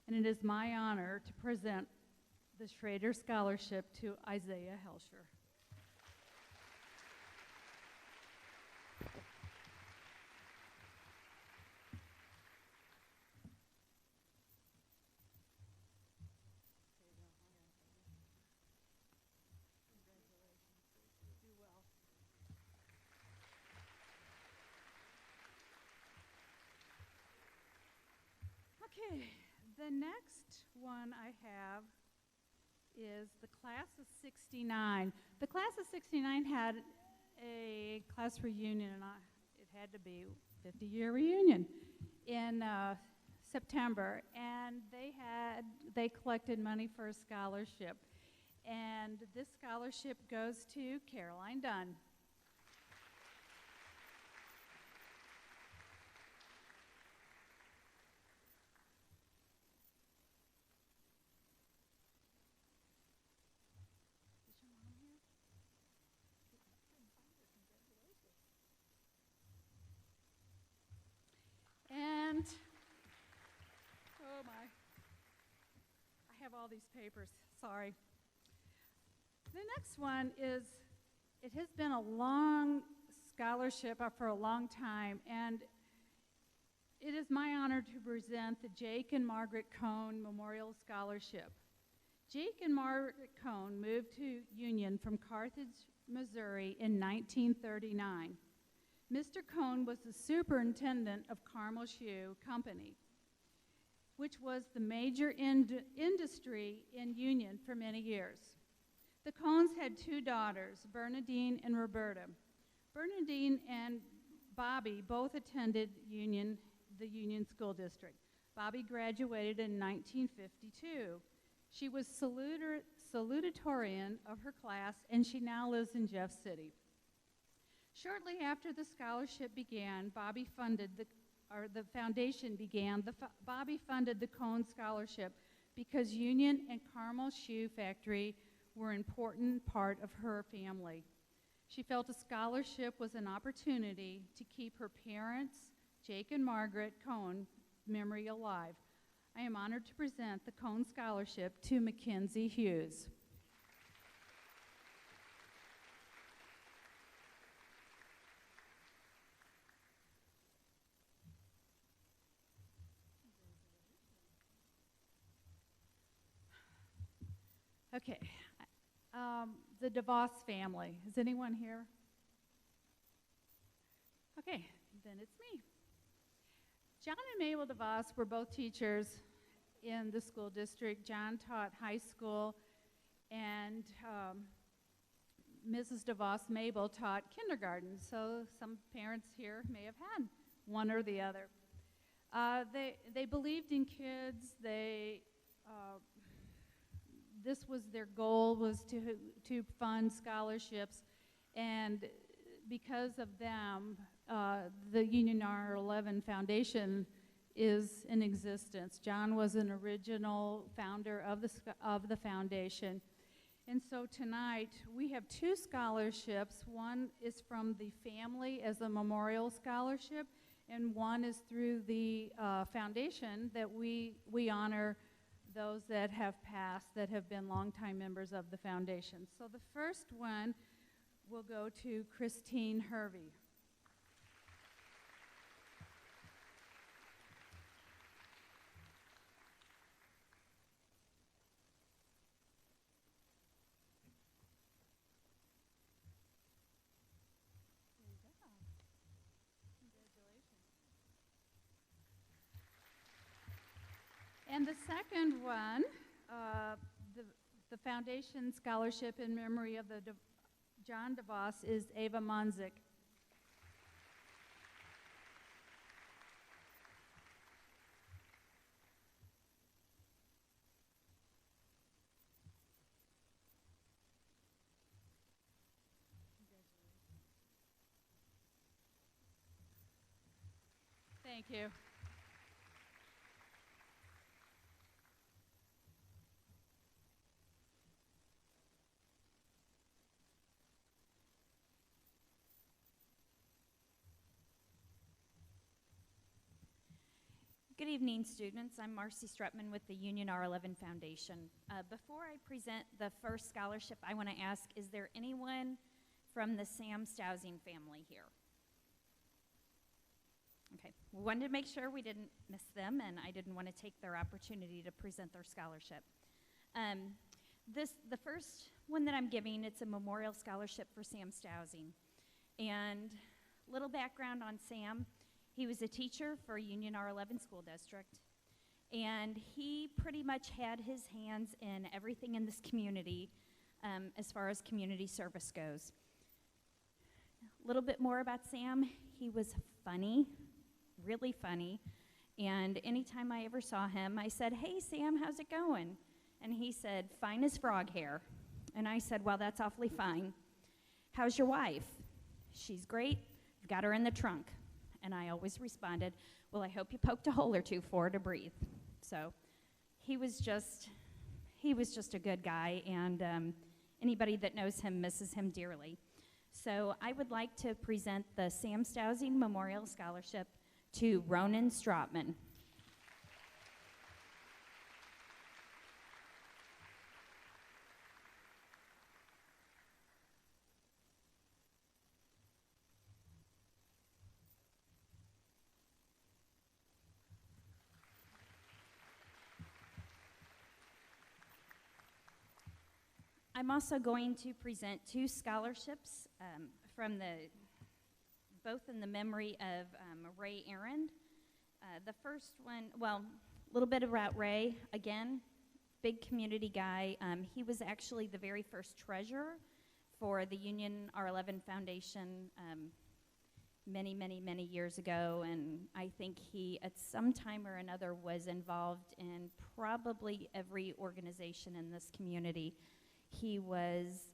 and it is my honor to present the Schrader Scholarship to Isaiah Helsher. Okay, the next one I have is the class of 69. The class of 69 had a class reunion, and it had to be 50-year reunion in September, and they collected money for a scholarship, and this scholarship goes to Caroline Dunn. And, oh my, I have all these papers, sorry. The next one is, it has been a long scholarship for a long time, and it is my honor to present the Jake and Margaret Cohn Memorial Scholarship. Jake and Margaret Cohn moved to Union from Carthage, Missouri in 1939. Mr. Cohn was the superintendent of Carmel Shoe Company, which was the major industry in Union for many years. The Cohns had two daughters, Bernadine and Roberta. Bernadine and Bobby both attended the Union School District. Bobby graduated in 1952. She was salutatorian of her class, and she now lives in Jeff City. Shortly after the scholarship began, Bobby funded the Cohn Scholarship because Union and Carmel Shoe Factory were an important part of her family. She felt a scholarship was an opportunity to keep her parents, Jake and Margaret Cohn, memory alive. I am honored to present the Cohn Scholarship to Mackenzie Hughes. Okay, the DeVos family. Is anyone here? Okay, then it's me. John and Mabel DeVos were both teachers in the school district. John taught high school, and Mrs. DeVos, Mabel, taught kindergarten, so some parents here may have had one or the other. They believed in kids. This was their goal, was to fund scholarships, and because of them, the Union R11 Foundation is in existence. John was an original founder of the foundation. And so tonight, we have two scholarships. One is from the family as a memorial scholarship, and one is through the foundation that we honor those that have passed, that have been longtime members of the foundation. So the first one will go to Christine Hervey. And the second one, the foundation scholarship in memory of John DeVos, is Ava Monzik. Thank you. Good evening, students. I'm Marcy Strutman with the Union R11 Foundation. Before I present the first scholarship, I want to ask, is there anyone from the Sam Stousing family here? Okay, we wanted to make sure we didn't miss them, and I didn't want to take their opportunity to present their scholarship. The first one that I'm giving, it's a memorial scholarship for Sam Stousing. And little background on Sam. He was a teacher for Union R11 School District, and he pretty much had his hands in everything in this community as far as community service goes. A little bit more about Sam. He was funny, really funny, and anytime I ever saw him, I said, "Hey, Sam, how's it going?" And he said, "Fine as frog hair." And I said, "Well, that's awfully fine. How's your wife?" "She's great. I've got her in the trunk." And I always responded, "Well, I hope you poked a hole or two for her to breathe." So he was just a good guy, and anybody that knows him misses him dearly. So I would like to present the Sam Stousing Memorial Scholarship to Ronan Strotman. I'm also going to present two scholarships both in the memory of Ray Aaron. The first one, well, a little bit about Ray. Again, big community guy. He was actually the very first treasurer for the Union R11 Foundation many, many, many years ago, and I think he, at some time or another, was involved in probably every organization in this community. He was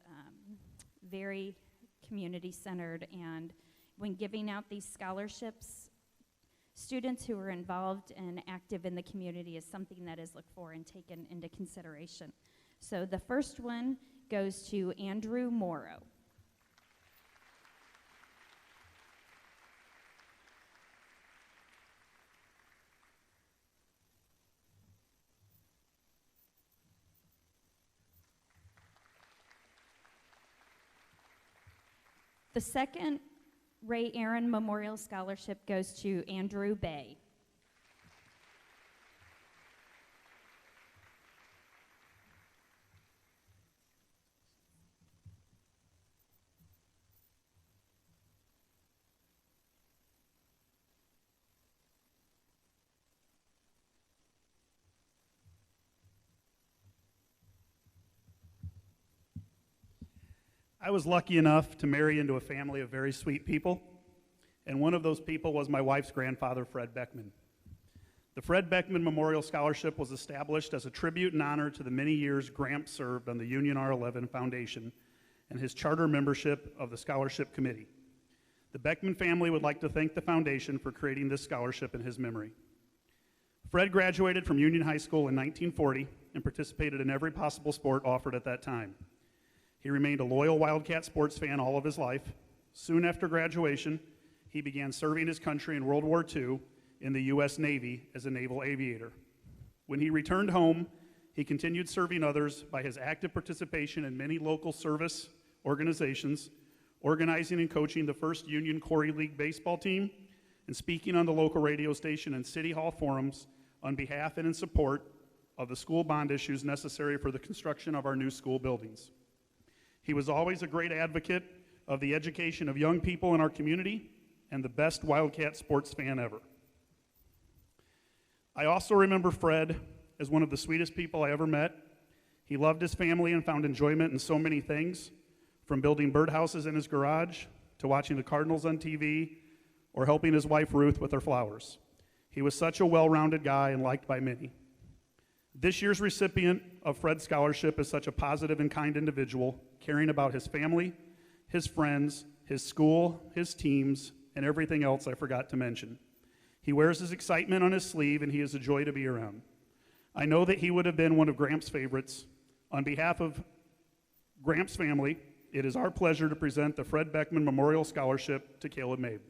very community-centered, and when giving out these scholarships, students who are involved and active in the community is something that is looked for and taken into consideration. So the first one goes to Andrew Morrow. The second Ray Aaron Memorial Scholarship goes to Andrew Bay. I was lucky enough to marry into a family of very sweet people, and one of those people was my wife's grandfather, Fred Beckman. The Fred Beckman Memorial Scholarship was established as a tribute and honor to the many years Gramps served on the Union R11 Foundation and his charter membership of the Scholarship Committee. The Beckman family would like to thank the foundation for creating this scholarship in his memory. Fred graduated from Union High School in 1940 and participated in every possible sport offered at that time. He remained a loyal Wildcat sports fan all of his life. Soon after graduation, he began serving his country in World War II in the U.S. Navy as a naval aviator. When he returned home, he continued serving others by his active participation in many local service organizations, organizing and coaching the first Union Corey League baseball team, and speaking on the local radio station and city hall forums on behalf and in support of the school bond issues necessary for the construction of our new school buildings. He was always a great advocate of the education of young people in our community and the best Wildcat sports fan ever. I also remember Fred as one of the sweetest people I ever met. He loved his family and found enjoyment in so many things, from building birdhouses in his garage to watching the Cardinals on TV or helping his wife Ruth with her flowers. He was such a well-rounded guy and liked by many. This year's recipient of Fred's scholarship is such a positive and kind individual, caring about his family, his friends, his school, his teams, and everything else I forgot to mention. He wears his excitement on his sleeve, and he is a joy to be around. I know that he would have been one of Gramps' favorites. On behalf of Gramps' family, it is our pleasure to present the Fred Beckman Memorial Scholarship to Caleb Mabe.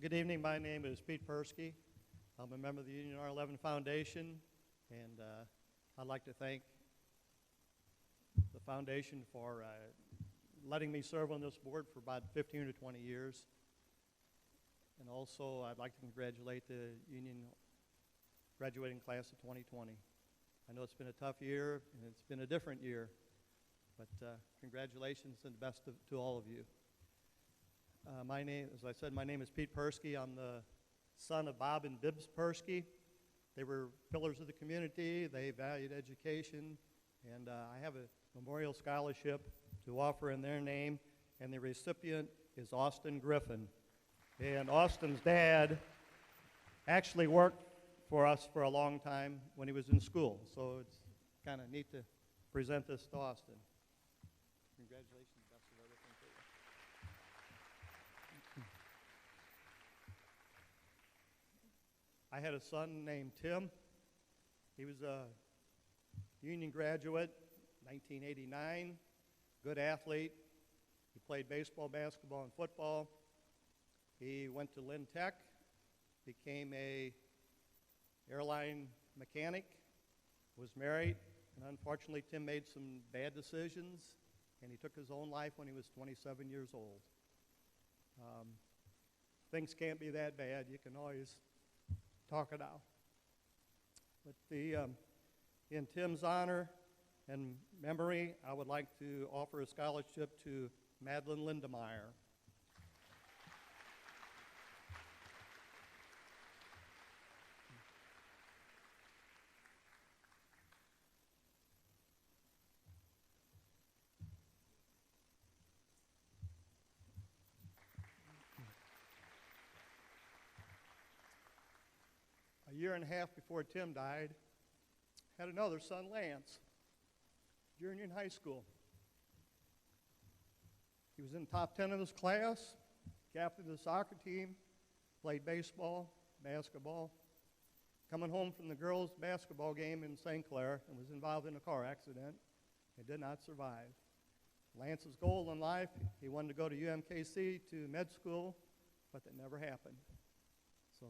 Good evening. My name is Pete Persky. I'm a member of the Union R11 Foundation, and I'd like to thank the foundation for letting me serve on this board for about 15 to 20 years. And also, I'd like to congratulate the Union graduating class of 2020. I know it's been a tough year, and it's been a different year, but congratulations and the best to all of you. My name, as I said, my name is Pete Persky. I'm the son of Bob and Bibbs Persky. They were pillars of the community. They valued education, and I have a memorial scholarship to offer in their name, and the recipient is Austin Griffin. And Austin's dad actually worked for us for a long time when he was in school, so it's kind of neat to present this to Austin. Congratulations, best of everything to you. I had a son named Tim. He was a Union graduate, 1989, good athlete. He played baseball, basketball, and football. He went to Lynn Tech, became a airline mechanic, was married, and unfortunately Tim made some bad decisions, and he took his own life when he was 27 years old. Things can't be that bad. You can always talk it out. But in Tim's honor and memory, I would like to offer a scholarship to Madeline Lindemeyer. A year and a half before Tim died, had another son, Lance, junior in high school. He was in the top 10 of his class, captain of the soccer team, played baseball, basketball. Coming home from the girls' basketball game in St. Clair and was involved in a car accident and did not survive. Lance's goal in life, he wanted to go to UMKC to med school, but that never happened. So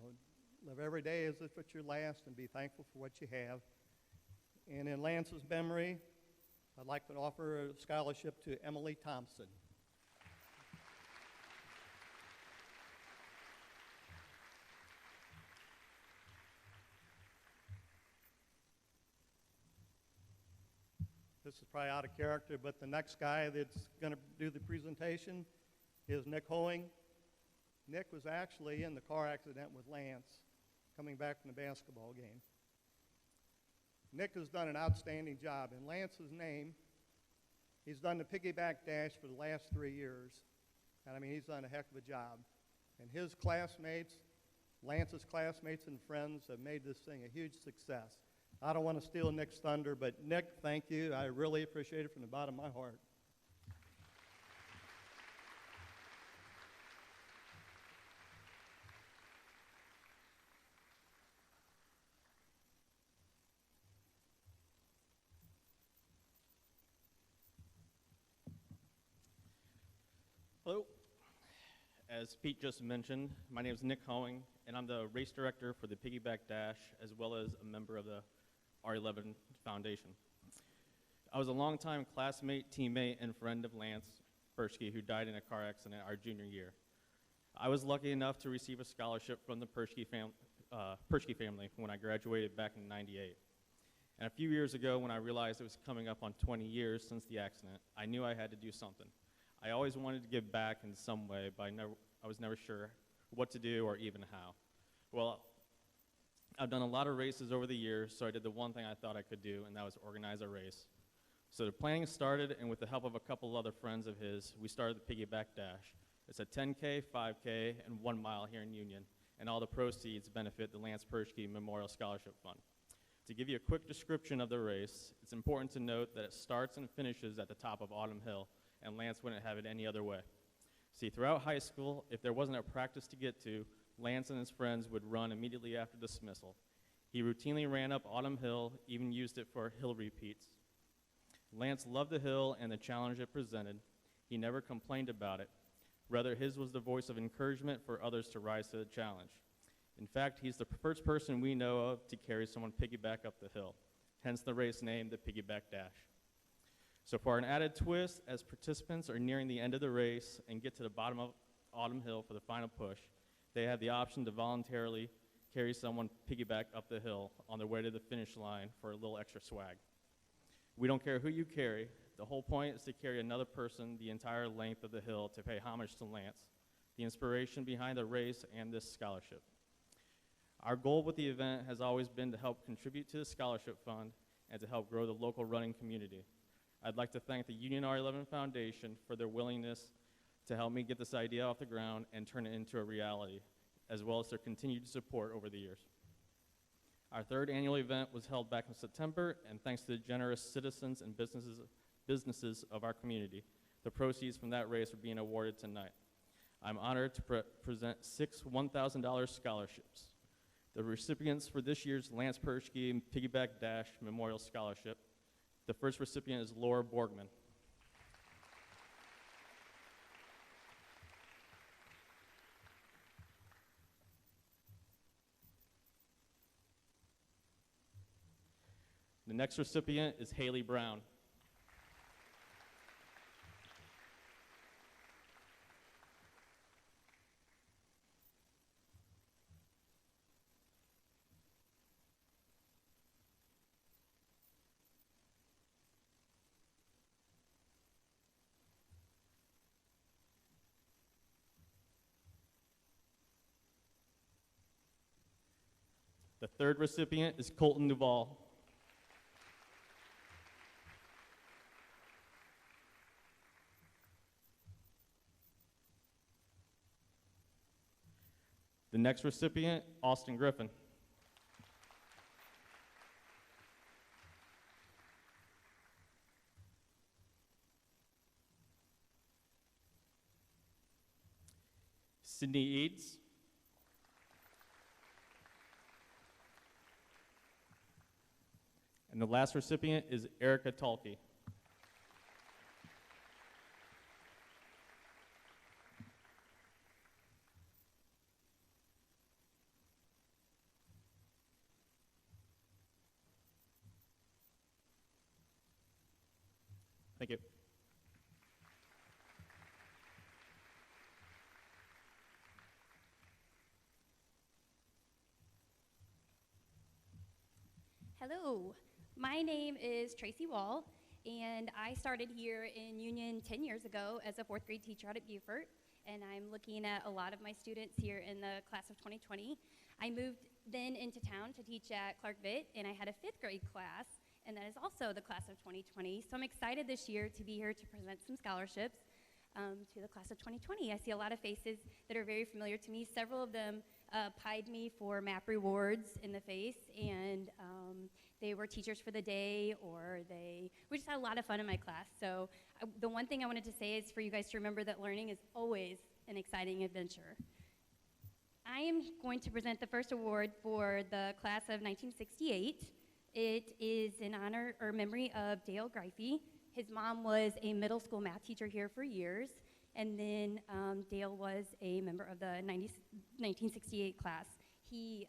live every day as if it's your last and be thankful for what you have. And in Lance's memory, I'd like to offer a scholarship to Emily Thompson. This is probably out of character, but the next guy that's going to do the presentation is Nick Hoeing. Nick was actually in the car accident with Lance coming back from the basketball game. Nick has done an outstanding job. In Lance's name, he's done the piggyback dash for the last 3 years. And I mean, he's done a heck of a job. And his classmates, Lance's classmates and friends have made this thing a huge success. I don't want to steal Nick's thunder, but Nick, thank you. I really appreciate it from the bottom of my heart. Hello. As Pete just mentioned, my name is Nick Hoeing, and I'm the race director for the Piggyback Dash, as well as a member of the R11 Foundation. I was a longtime classmate, teammate, and friend of Lance Persky, who died in a car accident our junior year. I was lucky enough to receive a scholarship from the Persky family when I graduated back in '98. And a few years ago, when I realized it was coming up on 20 years since the accident, I knew I had to do something. I always wanted to give back in some way, but I was never sure what to do or even how. Well, I've done a lot of races over the years, so I did the one thing I thought I could do, and that was organize a race. So the planning started, and with the help of a couple other friends of his, we started the Piggyback Dash. It's a 10K, 5K, and 1 mile here in Union, and all the proceeds benefit the Lance Persky Memorial Scholarship Fund. To give you a quick description of the race, it's important to note that it starts and finishes at the top of Autumn Hill, and Lance wouldn't have it any other way. See, throughout high school, if there wasn't a practice to get to, Lance and his friends would run immediately after dismissal. He routinely ran up Autumn Hill, even used it for hill repeats. Lance loved the hill and the challenge it presented. He never complained about it. Rather, his was the voice of encouragement for others to rise to the challenge. In fact, he's the first person we know of to carry someone piggyback up the hill, hence the race name, the Piggyback Dash. So for an added twist, as participants are nearing the end of the race and get to the bottom of Autumn Hill for the final push, they have the option to voluntarily carry someone piggyback up the hill on their way to the finish line for a little extra swag. We don't care who you carry. The whole point is to carry another person the entire length of the hill to pay homage to Lance, the inspiration behind the race and this scholarship. Our goal with the event has always been to help contribute to the scholarship fund and to help grow the local running community. I'd like to thank the Union R11 Foundation for their willingness to help me get this idea off the ground and turn it into a reality, as well as their continued support over the years. Our third annual event was held back in September, and thanks to the generous citizens and businesses of our community, the proceeds from that race are being awarded tonight. I'm honored to present 6 $1,000 scholarships. The recipients for this year's Lance Pershke Piggyback Dash Memorial Scholarship. The first recipient is Laura Borgman. The next recipient is Haley Brown. The third recipient is Colton Duvall. The next recipient, Austin Griffin. Sydney Eads. And the last recipient is Erica Talke. Thank you. Hello, my name is Tracy Wall, and I started here in Union 10 years ago as a 4th grade teacher out at Beaufort, and I'm looking at a lot of my students here in the class of 2020. I moved then into town to teach at Clark Vitt, and I had a 5th grade class, and that is also the class of 2020. So I'm excited this year to be here to present some scholarships to the class of 2020. I see a lot of faces that are very familiar to me. Several of them pied me for MAP rewards in the face, and they were teachers for the day, or we just had a lot of fun in my class. So the one thing I wanted to say is for you guys to remember that learning is always an exciting adventure. I am going to present the first award for the class of 1968. It is in honor or memory of Dale Greifey. His mom was a middle school math teacher here for years, and then Dale was a member of the 1968 class. He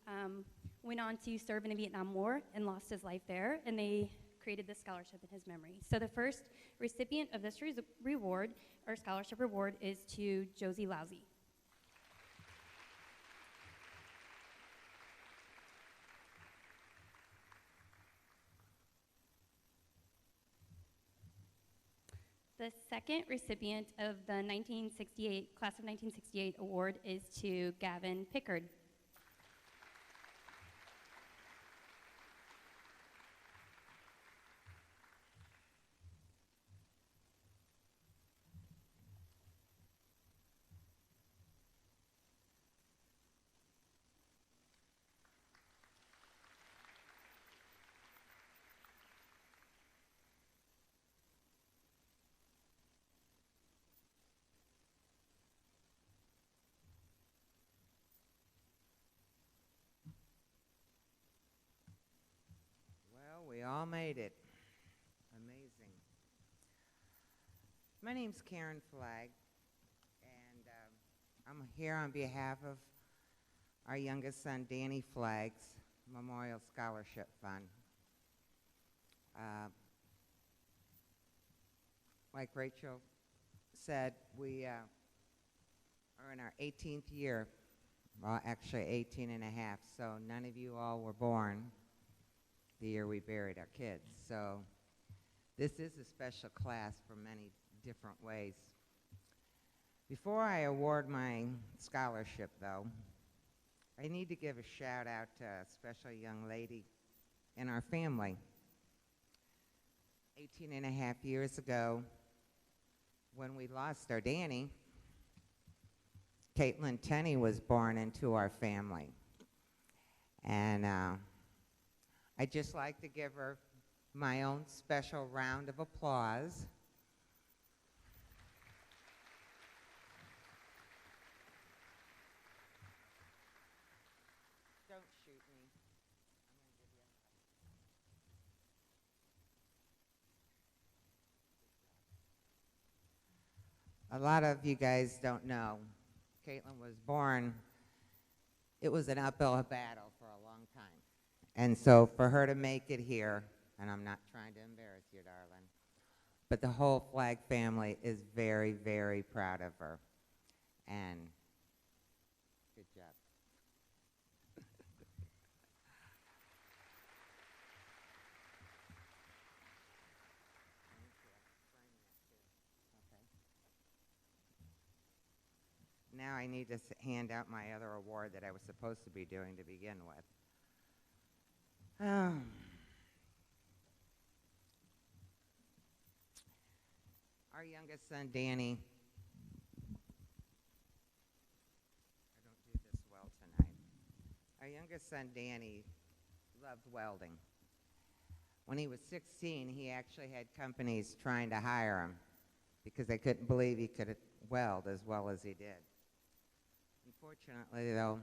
went on to serve in the Vietnam War and lost his life there, and they created this scholarship in his memory. So the first recipient of this reward, or scholarship reward, is to Josie Lousy. The second recipient of the class of 1968 award is to Gavin Pickard. We all made it. Amazing. My name's Karen Flagg, and I'm here on behalf of our youngest son, Danny Flagg's Memorial Scholarship Fund. Like Rachel said, we are in our 18th year, well, actually 18 and a half, so none of you all were born the year we buried our kids. So this is a special class for many different ways. Before I award my scholarship, though, I need to give a shout out to a special young lady in our family. 18 and a half years ago, when we lost our Danny, Caitlin Tenney was born into our family. And I'd just like to give her my own special round of applause. Don't shoot me. A lot of you guys don't know, Caitlin was born, it was an uphill battle for a long time. And so for her to make it here, and I'm not trying to embarrass you, darling, but the whole Flagg family is very, very proud of her. And good job. Now I need to hand out my other award that I was supposed to be doing to begin with. Our youngest son, Danny, I don't do this well tonight. Our youngest son, Danny, loved welding. When he was 16, he actually had companies trying to hire him because they couldn't believe he could weld as well as he did. Unfortunately, though,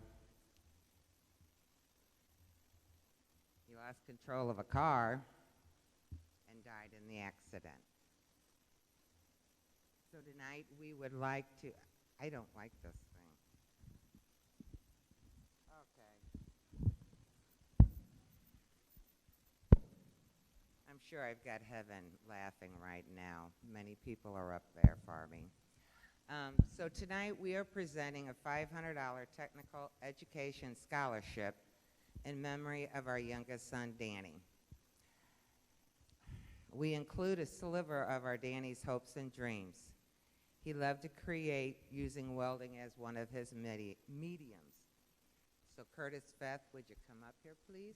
he lost control of a car and died in the accident. So tonight we would like to, I don't like this thing. Okay. I'm sure I've got heaven laughing right now. Many people are up there for me. So tonight we are presenting a $500 technical education scholarship in memory of our youngest son, Danny. We include a sliver of our Danny's hopes and dreams. He loved to create using welding as one of his mediums. So Curtis Feth, would you come up here, please?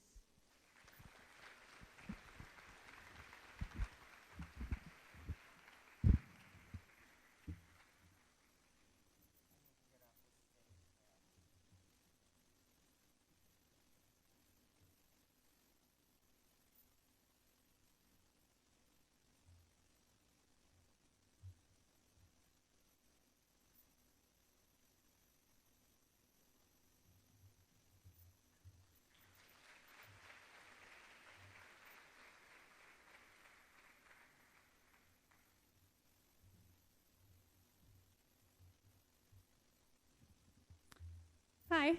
Hi,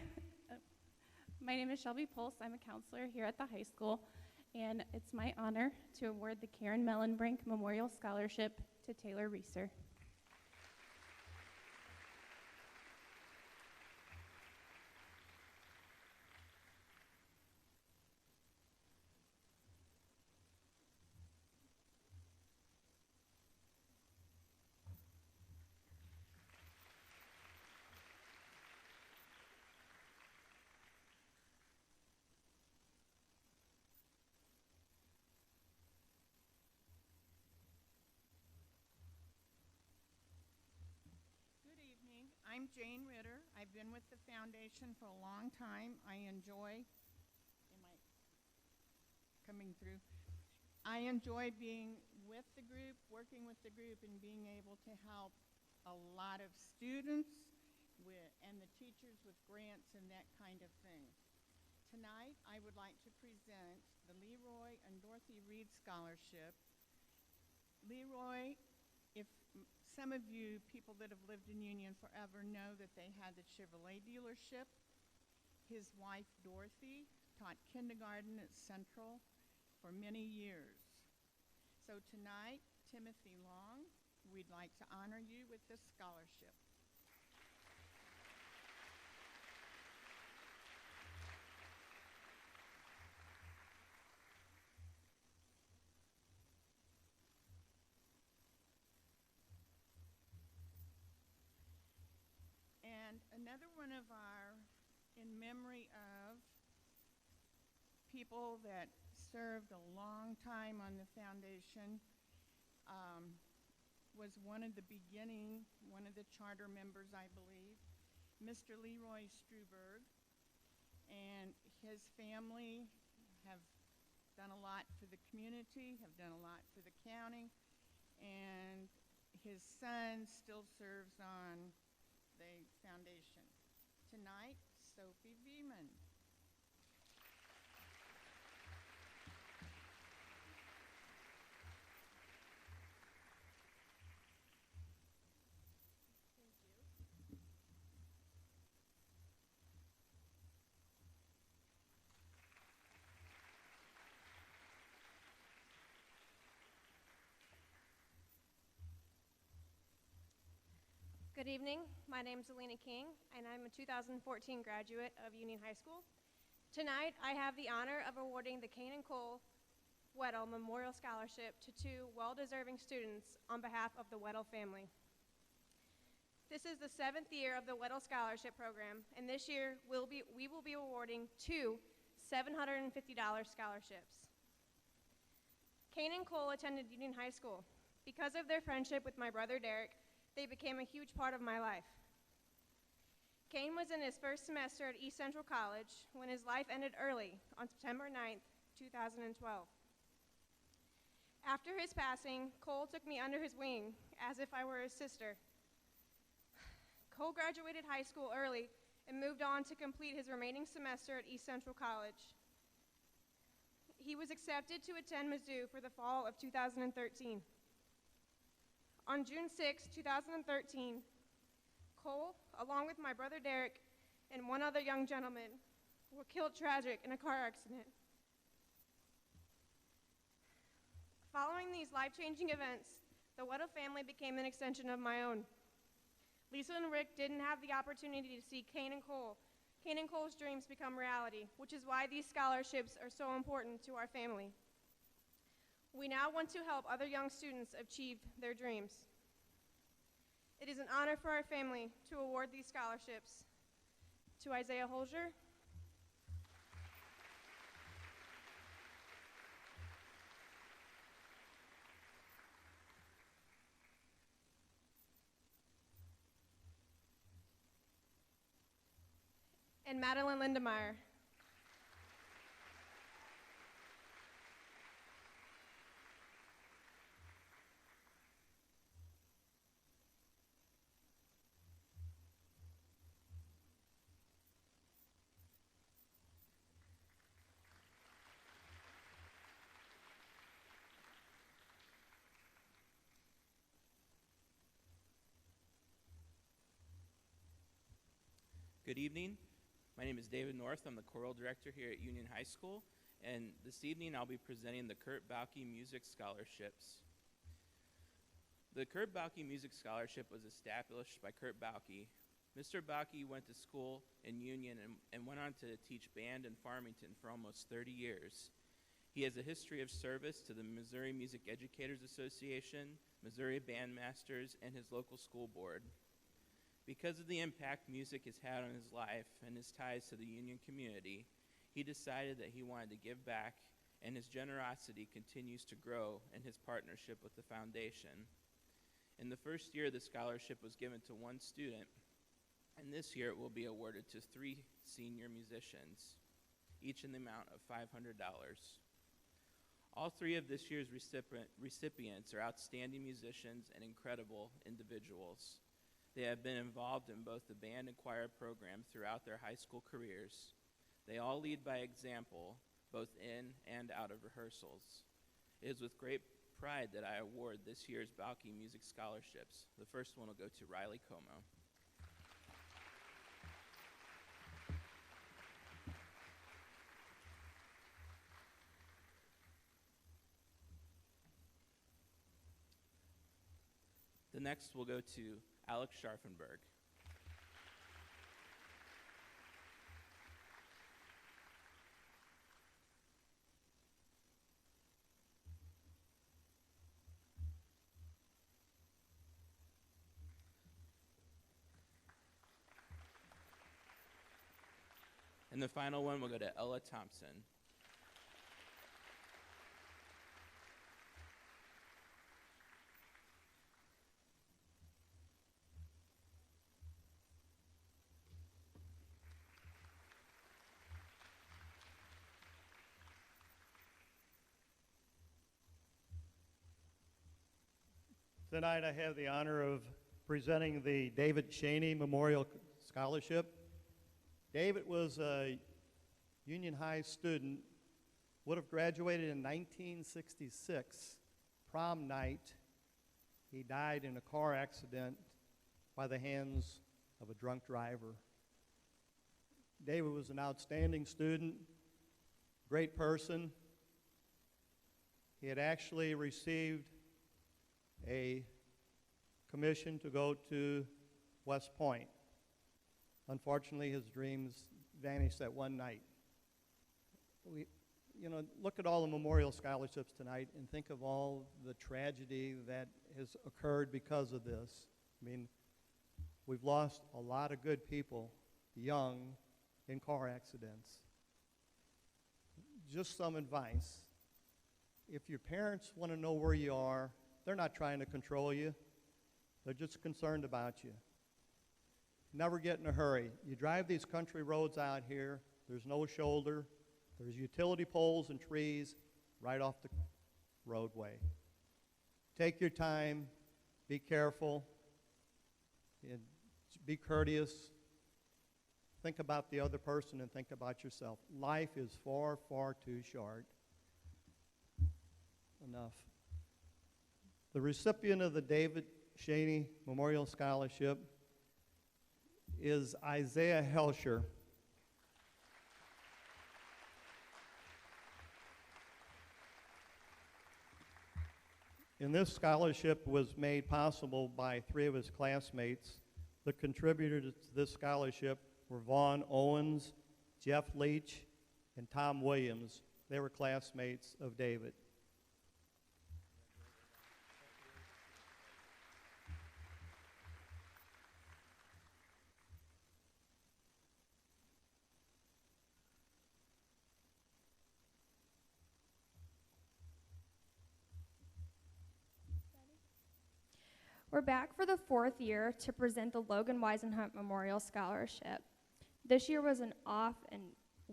my name is Shelby Pulse. I'm a counselor here at the high school, and it's my honor to award the Karen Mellenbrink Memorial Scholarship to Taylor Reeser. I'm Jane Ritter. I've been with the foundation for a long time. I enjoy, am I coming through? I enjoy being with the group, working with the group, and being able to help a lot of students and the teachers with grants and that kind of thing. Tonight, I would like to present the Leroy and Dorothy Reed Scholarship. Leroy, if Some of you people that have lived in Union forever know that they had the Chevrolet dealership. His wife, Dorothy, taught kindergarten at Central for many years. So tonight, Timothy Long, we'd like to honor you with this scholarship. And another one of our, in memory of people that served a long time on the foundation, was one of the beginning, one of the charter members, I believe, Mr. Leroy Struberg, and his family have done a lot for the community, have done a lot for the county, and his son still serves on the foundation. Tonight, Sophie Veman. Good evening. My name is Alina King, and I'm a 2014 graduate of Union High School. Tonight, I have the honor of awarding the Kane and Cole Weddle Memorial Scholarship to two well-deserving students on behalf of the Weddle family. This is the 7th year of the Weddle Scholarship Program, and this year we will be awarding two $750 scholarships. Kane and Cole attended Union High School. Because of their friendship with my brother Derek, they became a huge part of my life. Kane was in his first semester at East Central College when his life ended early on September 9th, 2012. After his passing, Cole took me under his wing as if I were his sister. Cole graduated high school early and moved on to complete his remaining semester at East Central College. He was accepted to attend Mizzou for the fall of 2013. On June 6, 2013, Cole, along with my brother Derek and one other young gentleman, were killed tragic in a car accident. Following these life-changing events, the Weddle family became an extension of my own. Lisa and Rick didn't have the opportunity to see Kane and Cole's dreams become reality, which is why these scholarships are so important to our family. We now want to help other young students achieve their dreams. It is an honor for our family to award these scholarships to Isaiah Holzer, and Madeline Lindemeyer. Good evening. My name is David North. I'm the choral director here at Union High School, and this evening I'll be presenting the Kurt Bauke Music Scholarships. The Kurt Bauke Music Scholarship was established by Kurt Bauke. Mr. Bauke went to school in Union and went on to teach band in Farmington for almost 30 years. He has a history of service to the Missouri Music Educators Association, Missouri Bandmasters, and his local school board. Because of the impact music has had on his life and his ties to the Union community, he decided that he wanted to give back, and his generosity continues to grow in his partnership with the foundation. In the first year, the scholarship was given to one student, and this year it will be awarded to 3 senior musicians, each in the amount of $500. All 3 of this year's recipients are outstanding musicians and incredible individuals. They have been involved in both the band and choir program throughout their high school careers. They all lead by example, both in and out of rehearsals. It is with great pride that I award this year's Balky Music Scholarships. The first one will go to Riley Como. The next will go to Alex Scharfenberg. And the final one will go to Ella Thompson. Tonight I have the honor of presenting the David Cheney Memorial Scholarship. David was a Union High student, would have graduated in 1966, prom night. He died in a car accident by the hands of a drunk driver. David was an outstanding student, great person. He had actually received a commission to go to West Point. Unfortunately, his dreams vanished that one night. Look at all the memorial scholarships tonight and think of all the tragedy that has occurred because of this. I mean, we've lost a lot of good people, young, in car accidents. Just some advice. If your parents want to know where you are, they're not trying to control you. They're just concerned about you. Never get in a hurry. You drive these country roads out here, there's no shoulder, there's utility poles and trees right off the roadway. Take your time, be careful, and be courteous. Think about the other person and think about yourself. Life is far, far too short. Enough. The recipient of the David Cheney Memorial Scholarship is Isaiah Helsher. And this scholarship was made possible by 3 of his classmates. The contributors to this scholarship were Vaughn Owens, Jeff Leach, and Tom Williams. They were classmates of David. We're back for the 4th year to present the Logan Weisenhunt Memorial Scholarship. This year was an off and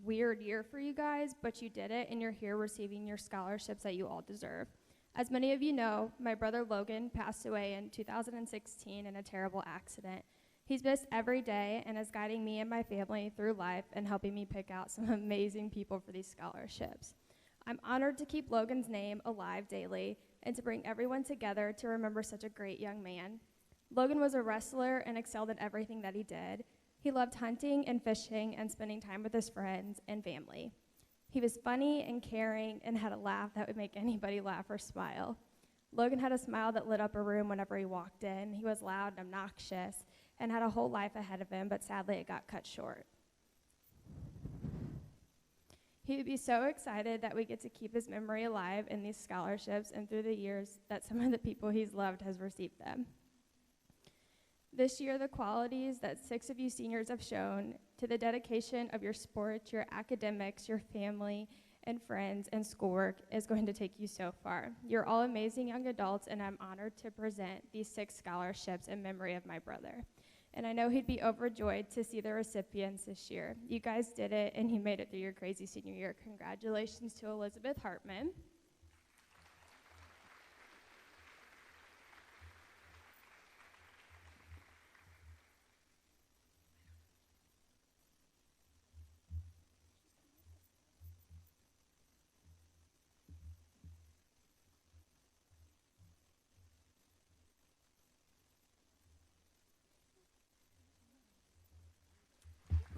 weird year for you guys, but you did it and you're here receiving your scholarships that you all deserve. As many of you know, my brother Logan passed away in 2016 in a terrible accident. He's missed every day and is guiding me and my family through life and helping me pick out some amazing people for these scholarships. I'm honored to keep Logan's name alive daily and to bring everyone together to remember such a great young man. Logan was a wrestler and excelled at everything that he did. He loved hunting and fishing and spending time with his friends and family. He was funny and caring and had a laugh that would make anybody laugh or smile. Logan had a smile that lit up a room whenever he walked in. He was loud and obnoxious and had a whole life ahead of him, but sadly it got cut short. He would be so excited that we get to keep his memory alive in these scholarships and through the years that some of the people he's loved has received them. This year, the qualities that 6 of you seniors have shown to the dedication of your sports, your academics, your family, and friends, and schoolwork is going to take you so far. You're all amazing young adults, and I'm honored to present these 6 scholarships in memory of my brother. And I know he'd be overjoyed to see the recipients this year. You guys did it, and you made it through your crazy senior year. Congratulations to Elizabeth Hartman.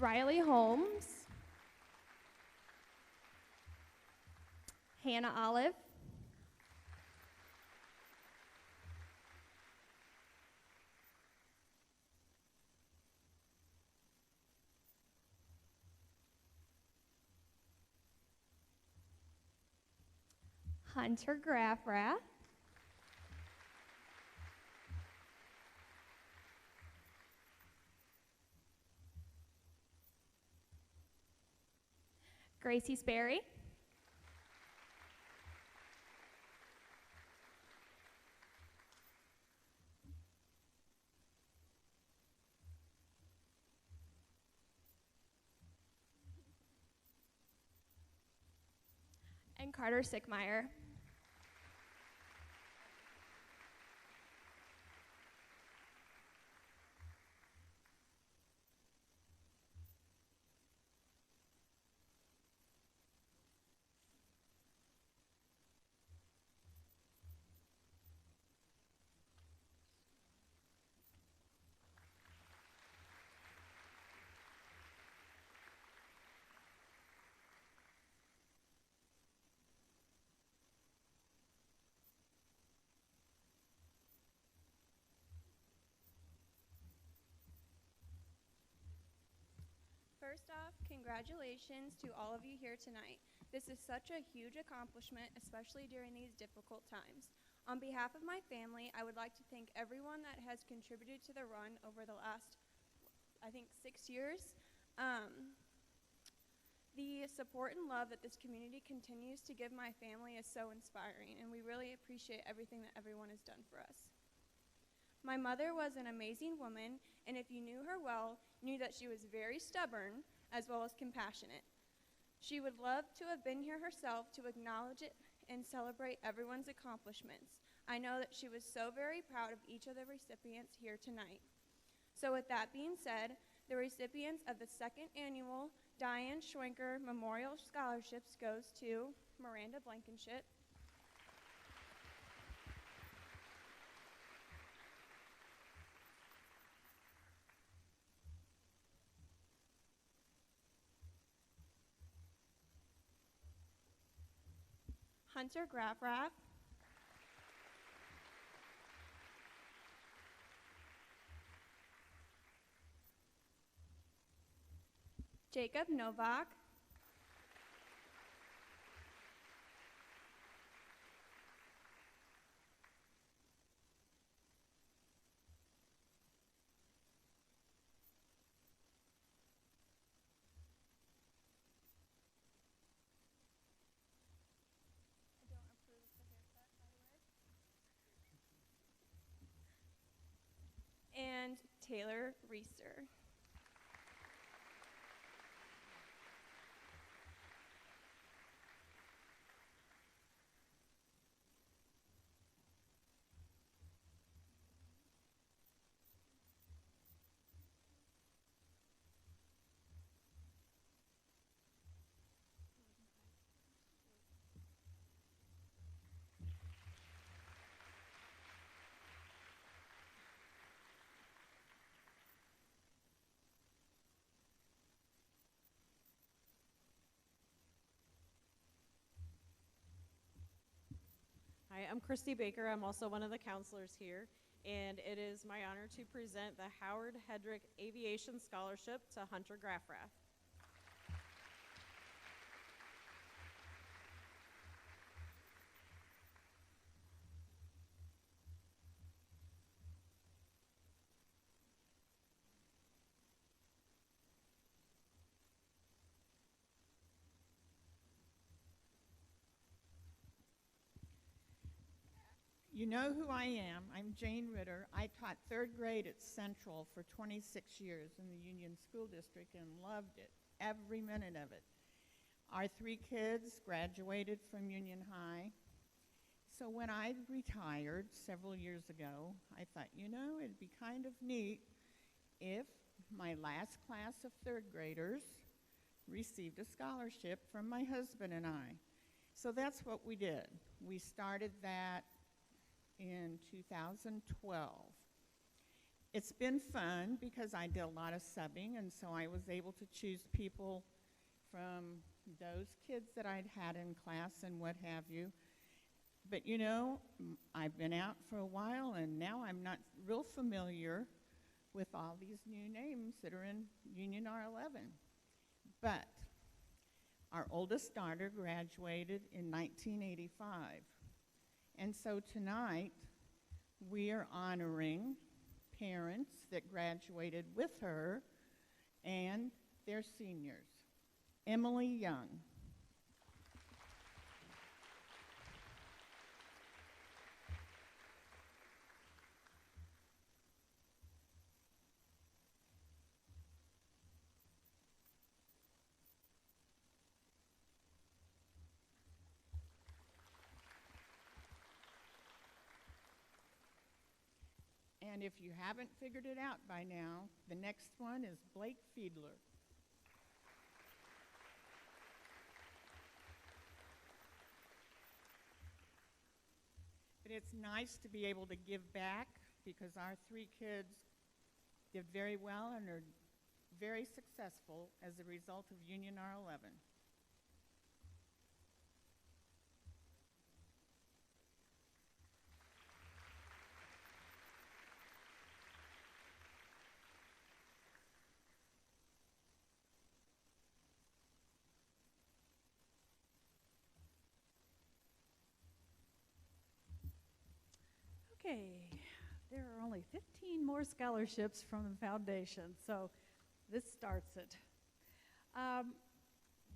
Riley Holmes, Hannah Olive, Hunter Graffrath, Gracie Sperry, and Carter Sickmeyer. First off, congratulations to all of you here tonight. This is such a huge accomplishment, especially during these difficult times. On behalf of my family, I would like to thank everyone that has contributed to the run over the last, I think, 6 years. The support and love that this community continues to give my family is so inspiring, and we really appreciate everything that everyone has done for us. My mother was an amazing woman, and if you knew her well, knew that she was very stubborn as well as compassionate. She would love to have been here herself to acknowledge it and celebrate everyone's accomplishments. I know that she was so very proud of each of the recipients here tonight. So with that being said, the recipients of the second annual Diane Schwenker Memorial Scholarships goes to Miranda Blankenship, Hunter Graffrath, Jacob Novak, and Taylor Reister. Hi, I'm Christy Baker. I'm also one of the counselors here, and it is my honor to present the Howard Hedrick Aviation Scholarship to Hunter Graffrath. You know who I am. I'm Jane Ritter. I taught third grade at Central for 26 years in the Union School District and loved it, every minute of it. Our 3 kids graduated from Union High. So when I retired several years ago, I thought, you know, it'd be kind of neat if my last class of third graders received a scholarship from my husband and I. So that's what we did. We started that in 2012. It's been fun because I did a lot of subbing, and so I was able to choose people from those kids that I'd had in class and what have you. But you know, I've been out for a while, and now I'm not real familiar with all these new names that are in Union R11. But our oldest daughter graduated in 1985. And so tonight, we are honoring parents that graduated with her and their seniors. Emily Young. And if you haven't figured it out by now, the next one is Blake Fiedler. But it's nice to be able to give back because our 3 kids did very well and are very successful as a result of Union R11. Okay, there are only 15 more scholarships from the foundation, so this starts it.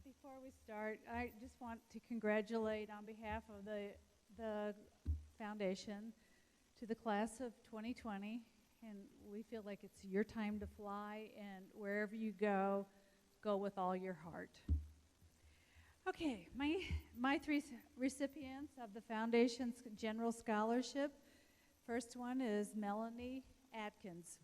Before we start, I just want to congratulate on behalf of the foundation to the class of 2020, and we feel like it's your time to fly, and wherever you go, go with all your heart. Okay, my 3 recipients of the foundation's general scholarship. First one is Melanie Atkins.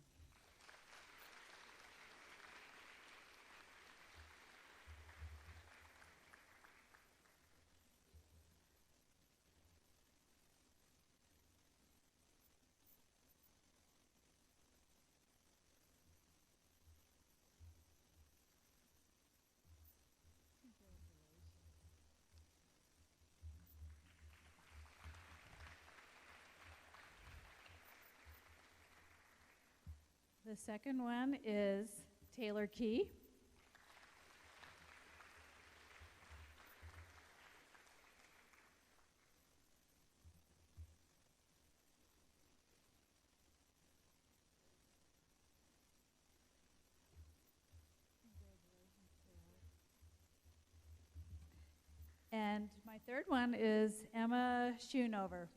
The second one is Taylor Key. And my third one is Emma Schoonover.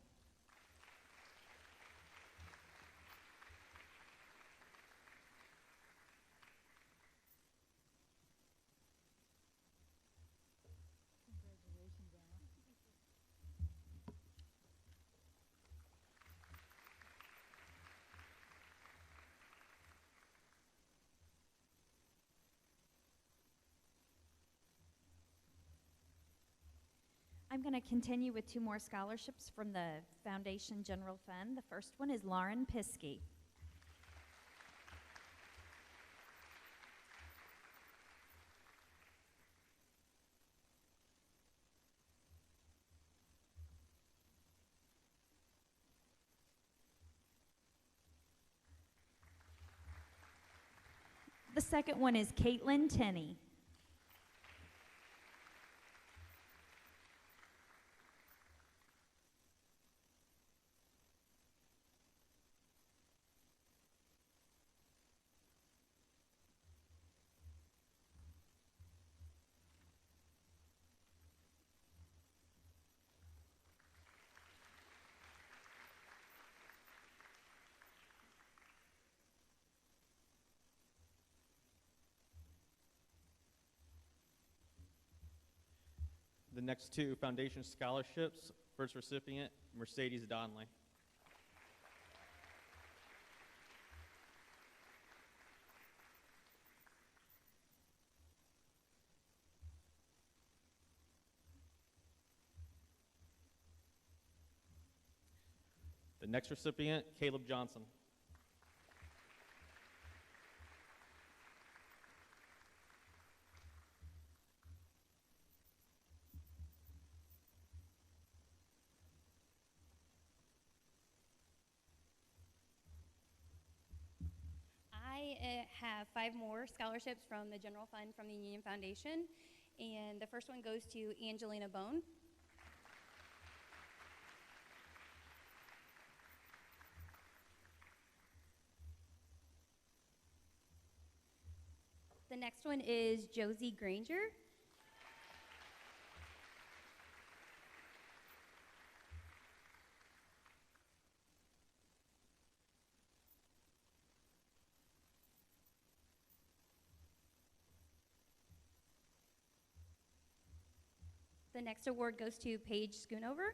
I'm going to continue with 2 more scholarships from the Foundation General Fund. The first one is Lauren Piskey. The second one is Caitlin Tenney. The next 2 foundation scholarships, first recipient, Mercedes Donley. The next recipient, Caleb Johnson. I have 5 more scholarships from the general fund from the Union Foundation. And the first one goes to Angelina Bone. The next one is Josie Granger. The next award goes to Paige Schoonover.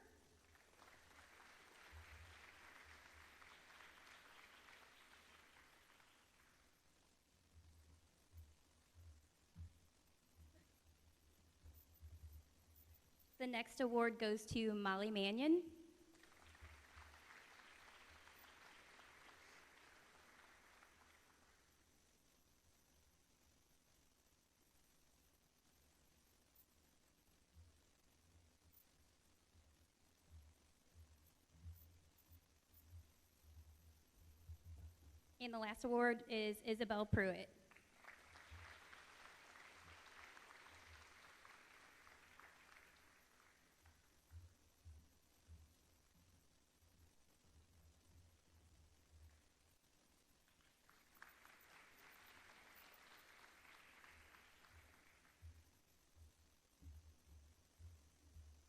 The next award goes to Molly Mannion. And the last award is Isabel Pruitt.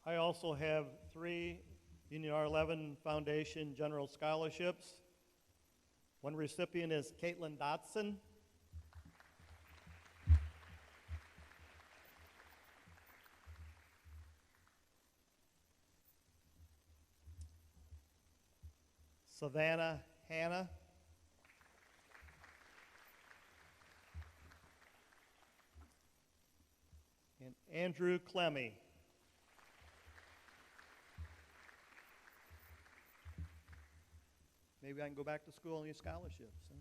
I also have 3 Union R11 Foundation General Scholarships. One recipient is Caitlin Dotson. Savannah Hannah. And Andrew Clemmy. Maybe I can go back to school and get scholarships. Huh?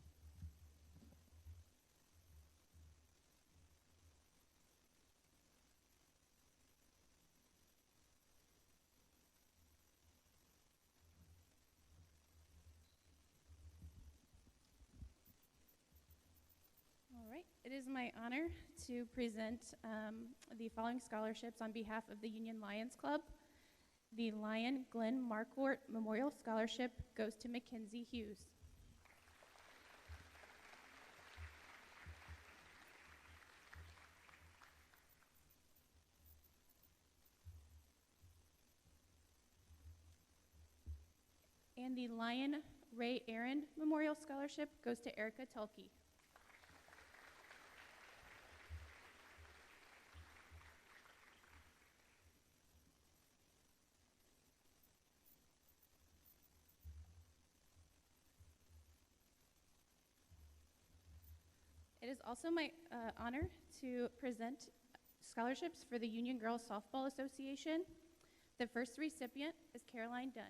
All right, it is my honor to present the following scholarships on behalf of the Union Lions Club. The Lion Glenn Marquardt Memorial Scholarship goes to Mackenzie Hughes. And the Lion Ray Aaron Memorial Scholarship goes to Erica Tulkey. It is also my honor to present scholarships for the Union Girls Softball Association. The first recipient is Caroline Dunn.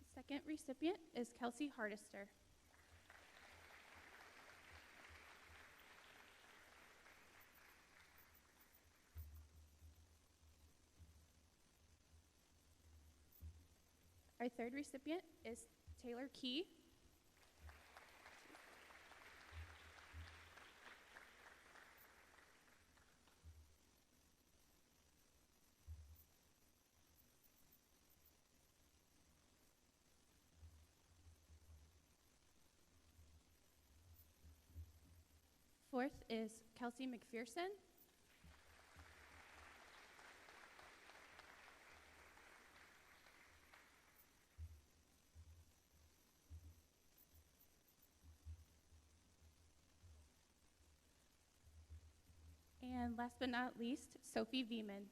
The second recipient is Kelsey Hardister. Our third recipient is Taylor Key. Fourth is Kelsey McPherson. And last but not least, Sophie Veman.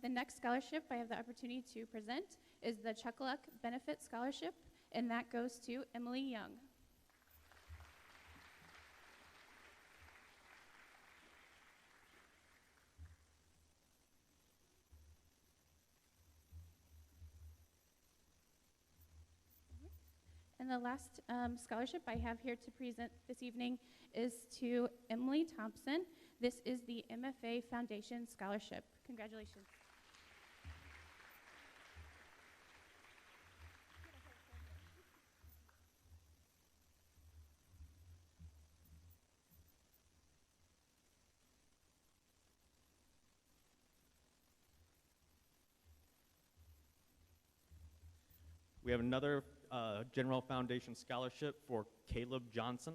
The next scholarship I have the opportunity to present is the Chuckaluck Benefit Scholarship, and that goes to Emily Young. And the last scholarship I have here to present this evening is to Emily Thompson. This is the MFA Foundation Scholarship. Congratulations. We have another General Foundation Scholarship for Caleb Johnson.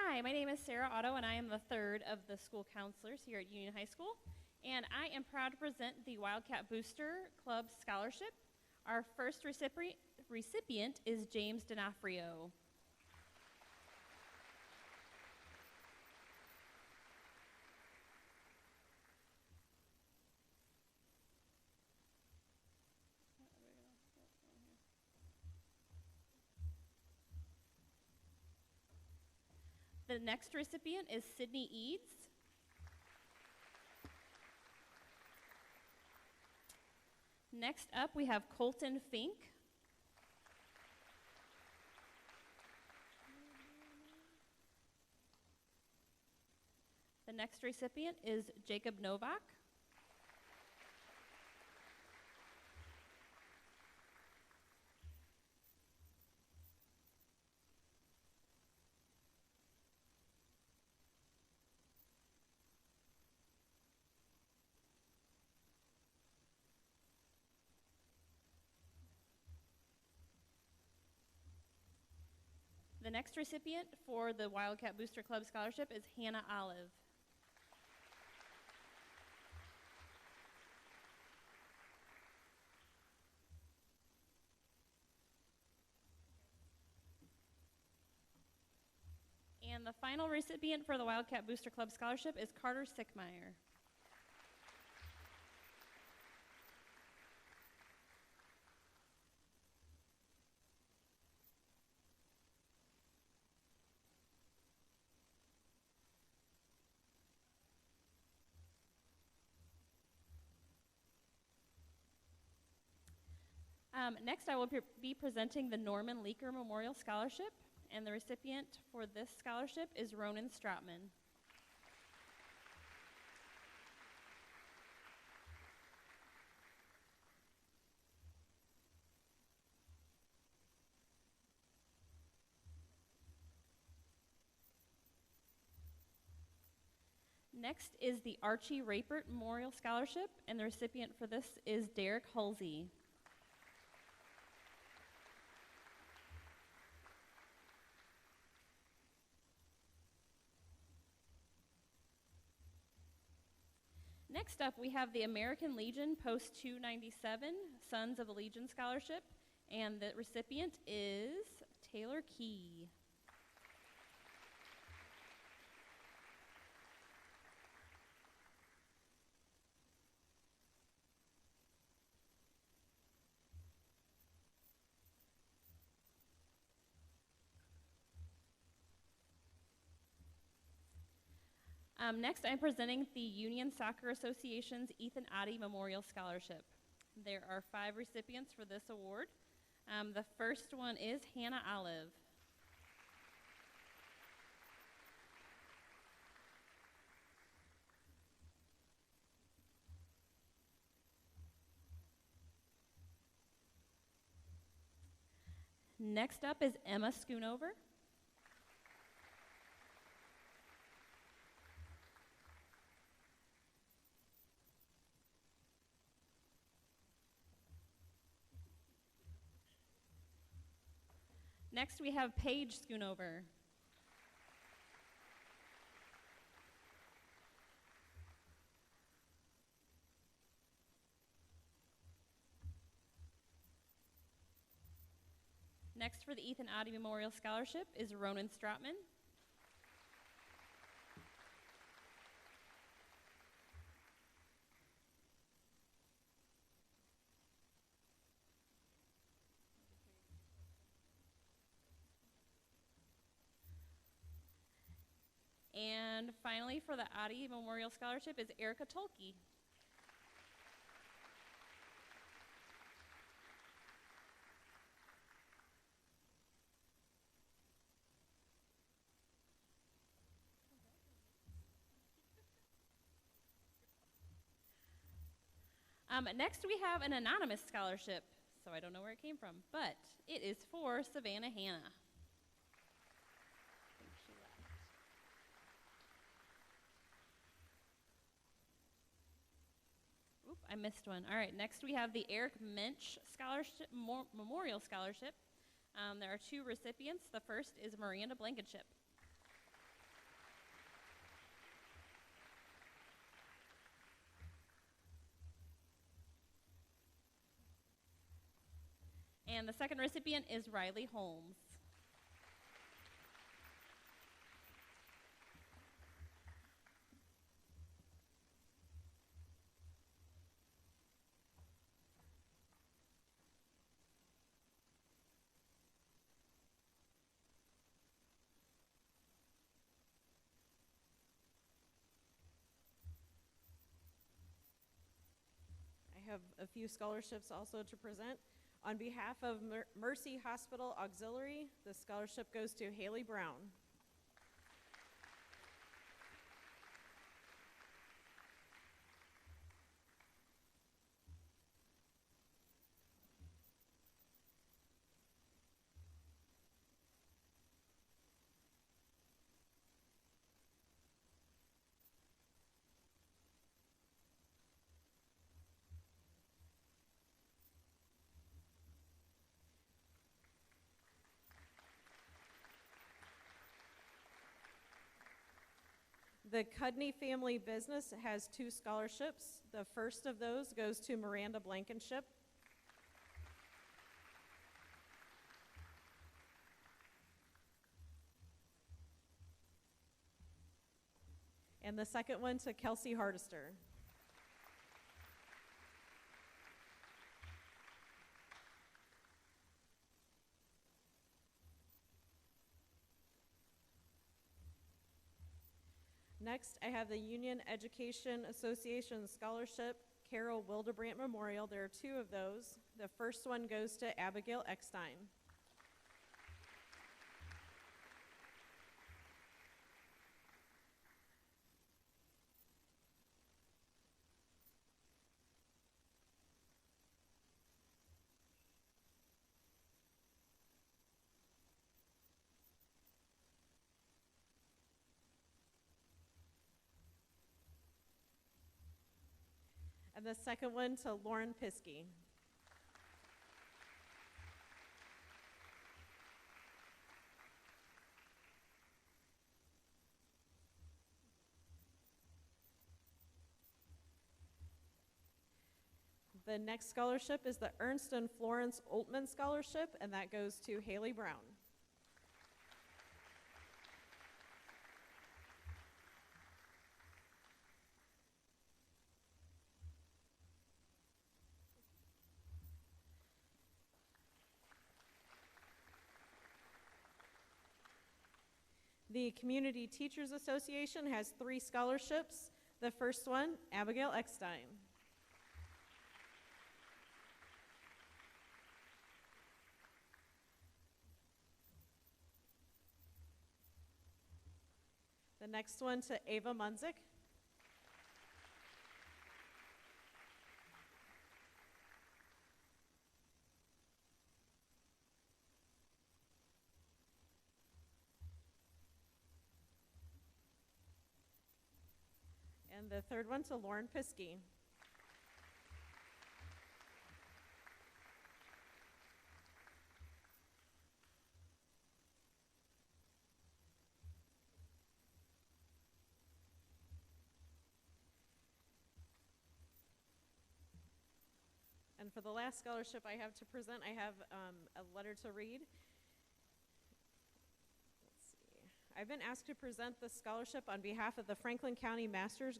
Hi, my name is Sarah Otto, and I am the third of the school counselors here at Union High School. And I am proud to present the Wildcat Booster Club Scholarship. Our first recipient is James D'Onofrio. The next recipient is Sydney Eads. Next up, we have Colton Fink. The next recipient is Jacob Novak. The next recipient for the Wildcat Booster Club Scholarship is Hannah Olive. And the final recipient for the Wildcat Booster Club Scholarship is Carter Sickmeyer. Next, I will be presenting the Norman Leaker Memorial Scholarship, and the recipient for this scholarship is Ronan Stratman. Next is the Archie Rapert Memorial Scholarship, and the recipient for this is Derek Halsey. Next up, we have the American Legion Post 297 Sons of the Legion Scholarship, and the recipient is Taylor Key. Next, I'm presenting the Union Soccer Association's Ethan Oddie Memorial Scholarship. There are 5 recipients for this award. The first one is Hannah Olive. Next up is Emma Schoonover. Next, we have Paige Schoonover. Next for the Ethan Oddie Memorial Scholarship is Ronan Stratman. And finally, for the Oddie Memorial Scholarship is Erica Tolke. Next, we have an anonymous scholarship, so I don't know where it came from, but it is for Savannah Hannah. Oop, I missed one. All right, next we have the Eric Mensch Scholarship, Memorial Scholarship. There are two recipients. The first is Miranda Blankenship. And the second recipient is Riley Holmes. I have a few scholarships also to present. On behalf of Mercy Hospital Auxiliary, the scholarship goes to Haley Brown. The Cudney Family Business has two scholarships. The first of those goes to Miranda Blankenship. And the second one to Kelsey Hardister. Next, I have the Union Education Association Scholarship, Carol Wildebrandt Memorial. There are two of those. The first one goes to Abigail Eckstein. And the second one to Lauren Piskey. The next scholarship is the Ernst and Florence Oltman Scholarship, and that goes to Haley Brown. The Community Teachers Association has three scholarships. The first one, Abigail Eckstein. The next one to Ava Munzik. And the third one to Lauren Piskey. And for the last scholarship I have to present, I have a letter to read. I've been asked to present the scholarship on behalf of the Franklin County Master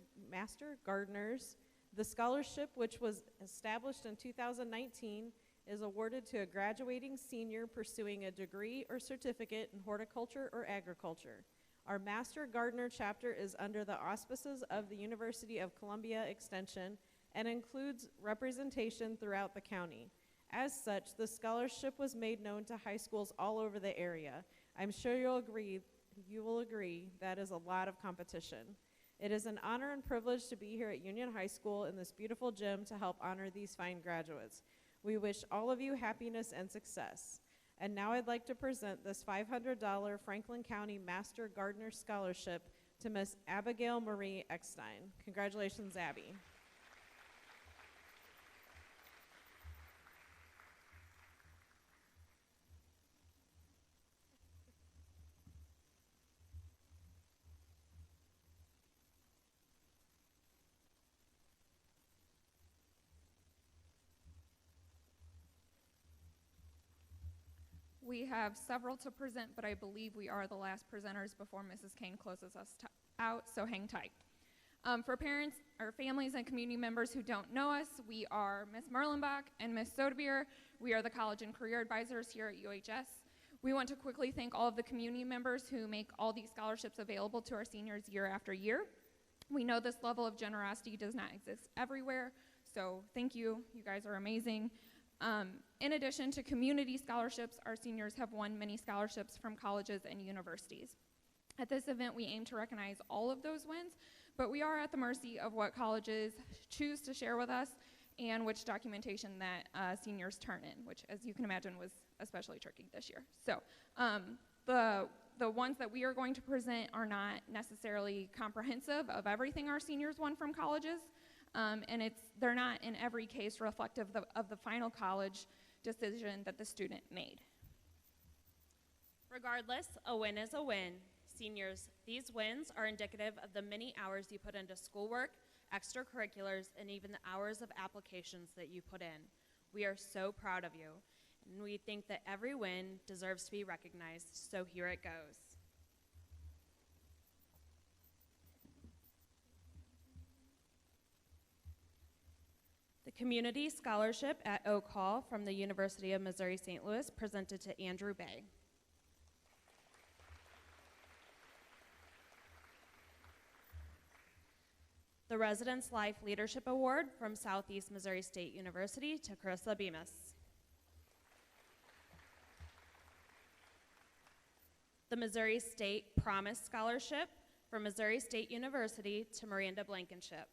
Gardeners. The scholarship, which was established in 2019, is awarded to a graduating senior pursuing a degree or certificate in horticulture or agriculture. Our Master Gardener chapter is under the auspices of the University of Columbia Extension and includes representation throughout the county. As such, the scholarship was made known to high schools all over the area. I'm sure you will agree that is a lot of competition. It is an honor and privilege to be here at Union High School in this beautiful gym to help honor these fine graduates. We wish all of you happiness and success. And now I'd like to present this $500 Franklin County Master Gardener Scholarship to Miss Abigail Marie Eckstein. Congratulations, Abby. We have several to present, but I believe we are the last presenters before Mrs. Kane closes us out, so hang tight. For parents or families and community members who don't know us, we are Ms. Merlenbach and Ms. Sodebier. We are the college and career advisors here at UHS. We want to quickly thank all of the community members who make all these scholarships available to our seniors year after year. We know this level of generosity does not exist everywhere, so thank you. You guys are amazing. In addition to community scholarships, our seniors have won many scholarships from colleges and universities. At this event, we aim to recognize all of those wins, but we are at the mercy of what colleges choose to share with us and which documentation that seniors turn in, which, as you can imagine, was especially tricky this year. So the ones that we are going to present are not necessarily comprehensive of everything our seniors won from colleges, and they're not in every case reflective of the final college decision that the student made. Regardless, a win is a win. Seniors, these wins are indicative of the many hours you put into schoolwork, extracurriculars, and even the hours of applications that you put in. We are so proud of you, and we think that every win deserves to be recognized, so here it goes. The Community Scholarship at Oak Hall from the University of Missouri St. Louis, presented to Andrew Bay. The Residence Life Leadership Award from Southeast Missouri State University to Carissa Bemis. The Missouri State Promise Scholarship from Missouri State University to Miranda Blankenship.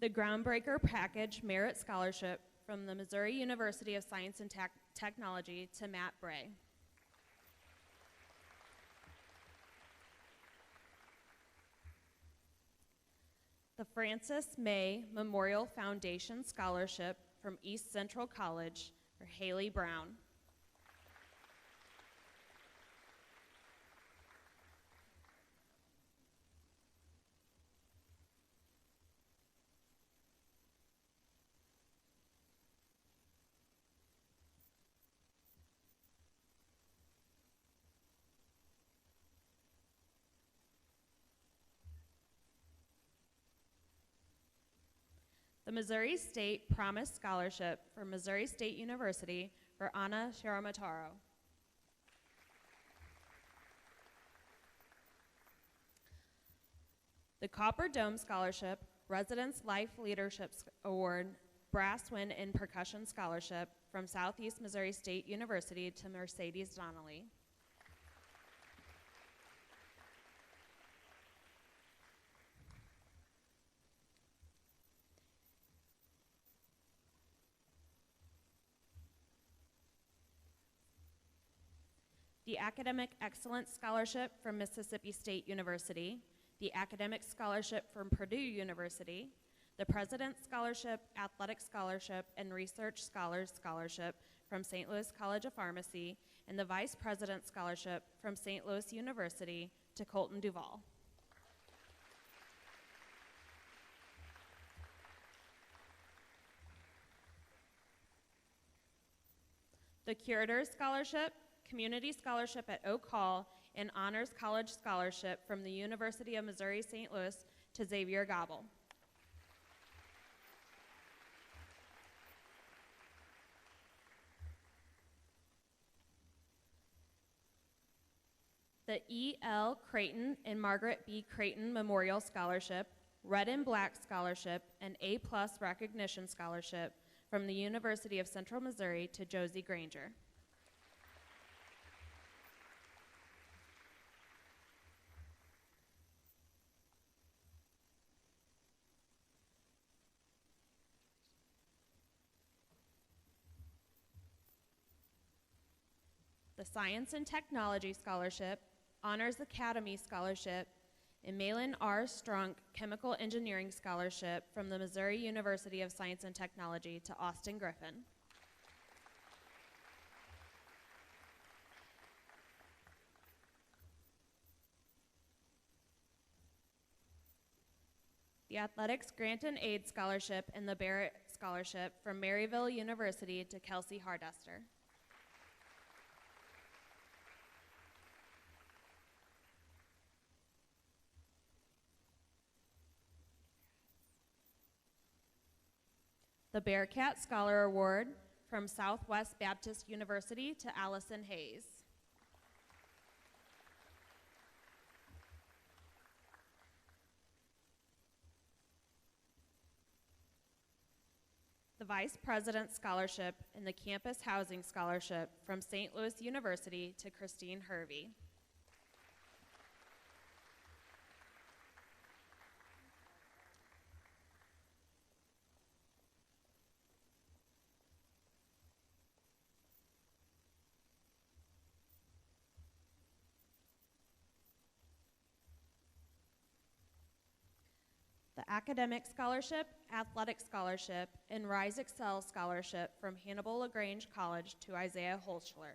The Groundbreaker Package Merit Scholarship from the Missouri University of Science and Technology to Matt Bray. The Frances May Memorial Foundation Scholarship from East Central College for Haley Brown. The Missouri State Promise Scholarship for Missouri State University for Anna Shiramataro. The Copper Dome Scholarship, Residence Life Leadership Award, Brass Wind and Percussion Scholarship from Southeast Missouri State University to Mercedes Donnelly. The Academic Excellence Scholarship from Mississippi State University, the Academic Scholarship from Purdue University, the President's Scholarship, Athletic Scholarship, and Research Scholars Scholarship from St. Louis College of Pharmacy, and the Vice President's Scholarship from St. Louis University to Colton Duvall. the Curator's Scholarship, Community Scholarship at Oak Hall, and Honors College Scholarship from the University of Missouri St. Louis to Xavier Gobble. The E.L. Creighton and Margaret B. Creighton Memorial Scholarship, Red and Black Scholarship, and A-plus Recognition Scholarship from the University of Central Missouri to Josie Granger. The Science and Technology Scholarship, Honors Academy Scholarship, and Malin R. Strunk Chemical Engineering Scholarship from the Missouri University of Science and Technology to Austin Griffin. The Athletics Grant and Aid Scholarship and the Barrett Scholarship from Maryville University to Kelsey Hardester. The Bearcat Scholar Award from Southwest Baptist University to Allison Hayes. The Vice President Scholarship and the Campus Housing Scholarship from St. Louis University to Christine Hervey. The Academic Scholarship, Athletic Scholarship, and Rise Excel Scholarship from Hannibal LaGrange College to Isaiah Holschler.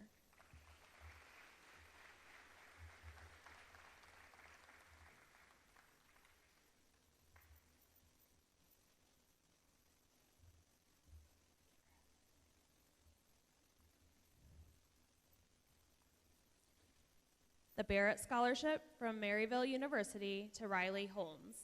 The Barrett Scholarship from Maryville University to Riley Holmes.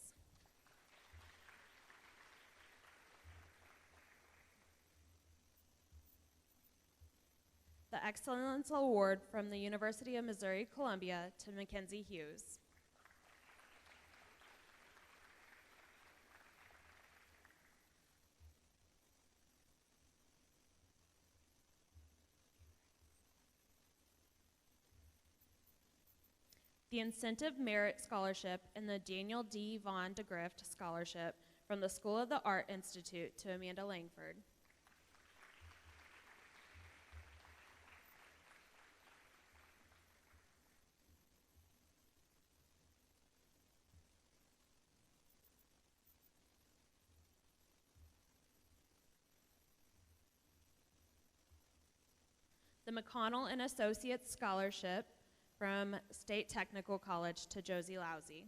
The Excellence Award from the University of Missouri-Columbia to Mackenzie Hughes. The Incentive Merit Scholarship and the Daniel D. Von de Grift Scholarship from the School of the Art Institute to Amanda Langford. The McConnell and Associates Scholarship from State Technical College to Josie Lousy.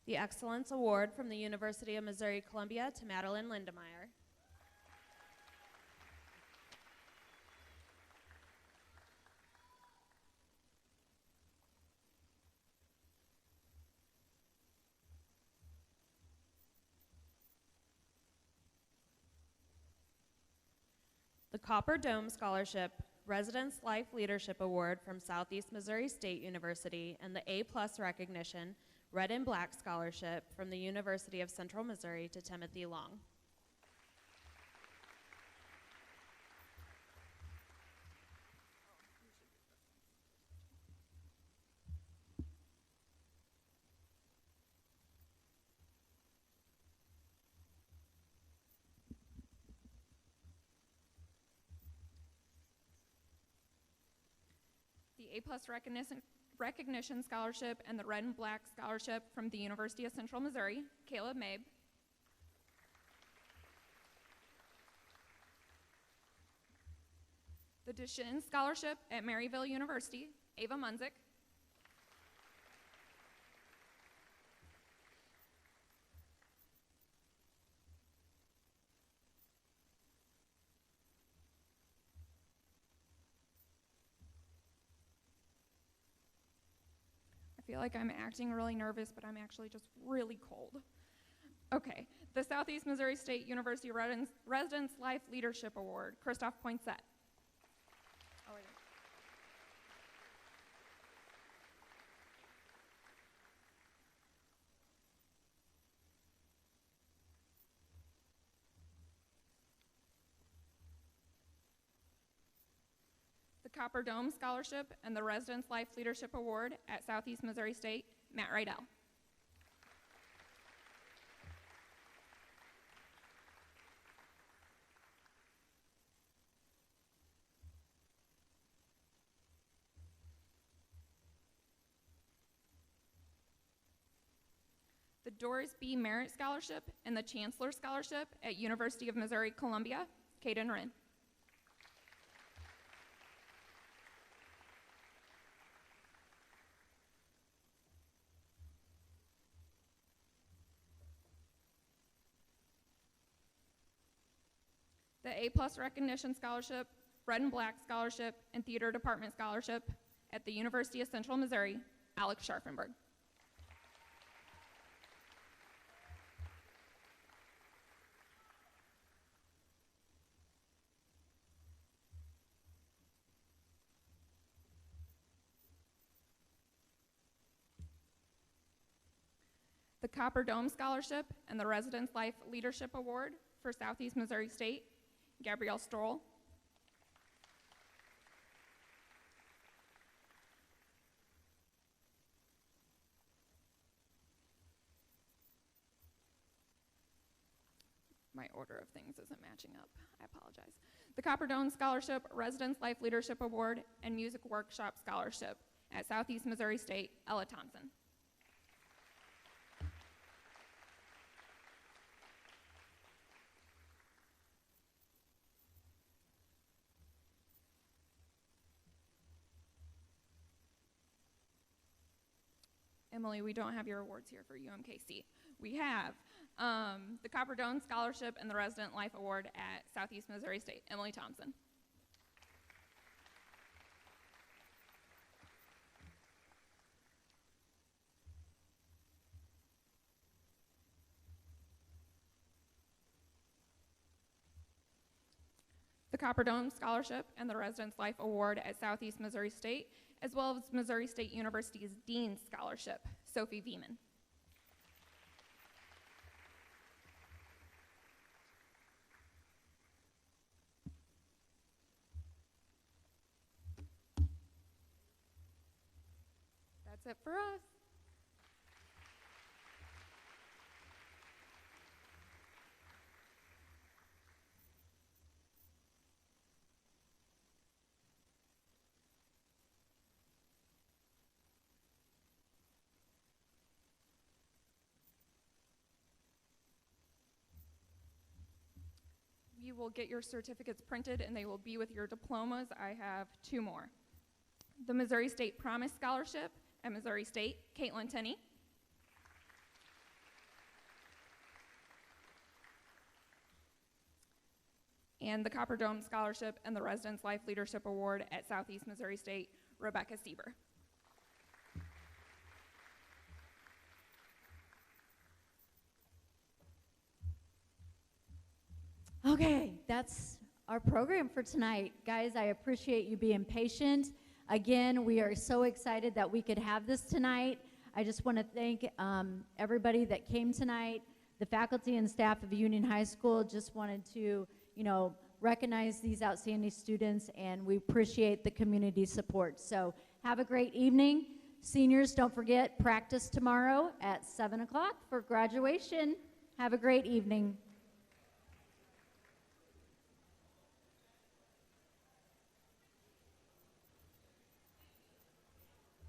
The Excellence Award from the University of Missouri-Columbia to Madeline Lindemeyer. The Copper Dome Scholarship, Residence Life Leadership Award from Southeast Missouri State University, and the A-plus recognition, Red and Black Scholarship from the University of Central Missouri to Timothy Long. The A-plus recognition scholarship and the Red and Black Scholarship from the University of Central Missouri, Caleb Mabe. The Deshin Scholarship at Maryville University, Ava Munzik. feel like I'm acting really nervous, but I'm actually just really cold. Okay, the Southeast Missouri State University Residence Life Leadership Award, Christophe Poinsett. Oh, right there. The Copper Dome Scholarship and the Residence Life Leadership Award at Southeast Missouri State, Matt Rydell. The Doris B. Merritt Scholarship and the Chancellor Scholarship at University of Missouri-Columbia, Caden Wren. The A+ Recognition Scholarship, Red and Black Scholarship, and Theater Department Scholarship at the University of Central Missouri, Alex Scharfenberg. The Copper Dome Scholarship and the Residence Life Leadership Award for Southeast Missouri State, Gabrielle Stroll. My order of things isn't matching up. I apologize. The Copper Dome Scholarship, Residence Life Leadership Award, and Music Workshop Scholarship at Southeast Missouri State, Ella Thompson. Emily, we don't have your awards here for UMKC. We have the Copper Dome Scholarship and the Resident Life Award at Southeast Missouri State, Emily Thompson. The Copper Dome Scholarship and the Residence Life Award at Southeast Missouri State, as well as Missouri State University's Dean Scholarship, Sophie Veman. That's it for us. You will get your certificates printed and they will be with your diplomas. I have two more. The Missouri State Promise Scholarship at Missouri State, Caitlin Tenney. And the Copper Dome Scholarship and the Residence Life Leadership Award at Southeast Missouri State, Rebecca Sieber. Okay, that's our program for tonight. Guys, I appreciate you being patient. Again, we are so excited that we could have this tonight. I just want to thank everybody that came tonight. The faculty and staff of Union High School just wanted to, recognize these outstanding students, and we appreciate the community support. So have a great evening. Seniors, don't forget, practice tomorrow at 7 o'clock for graduation. Have a great evening.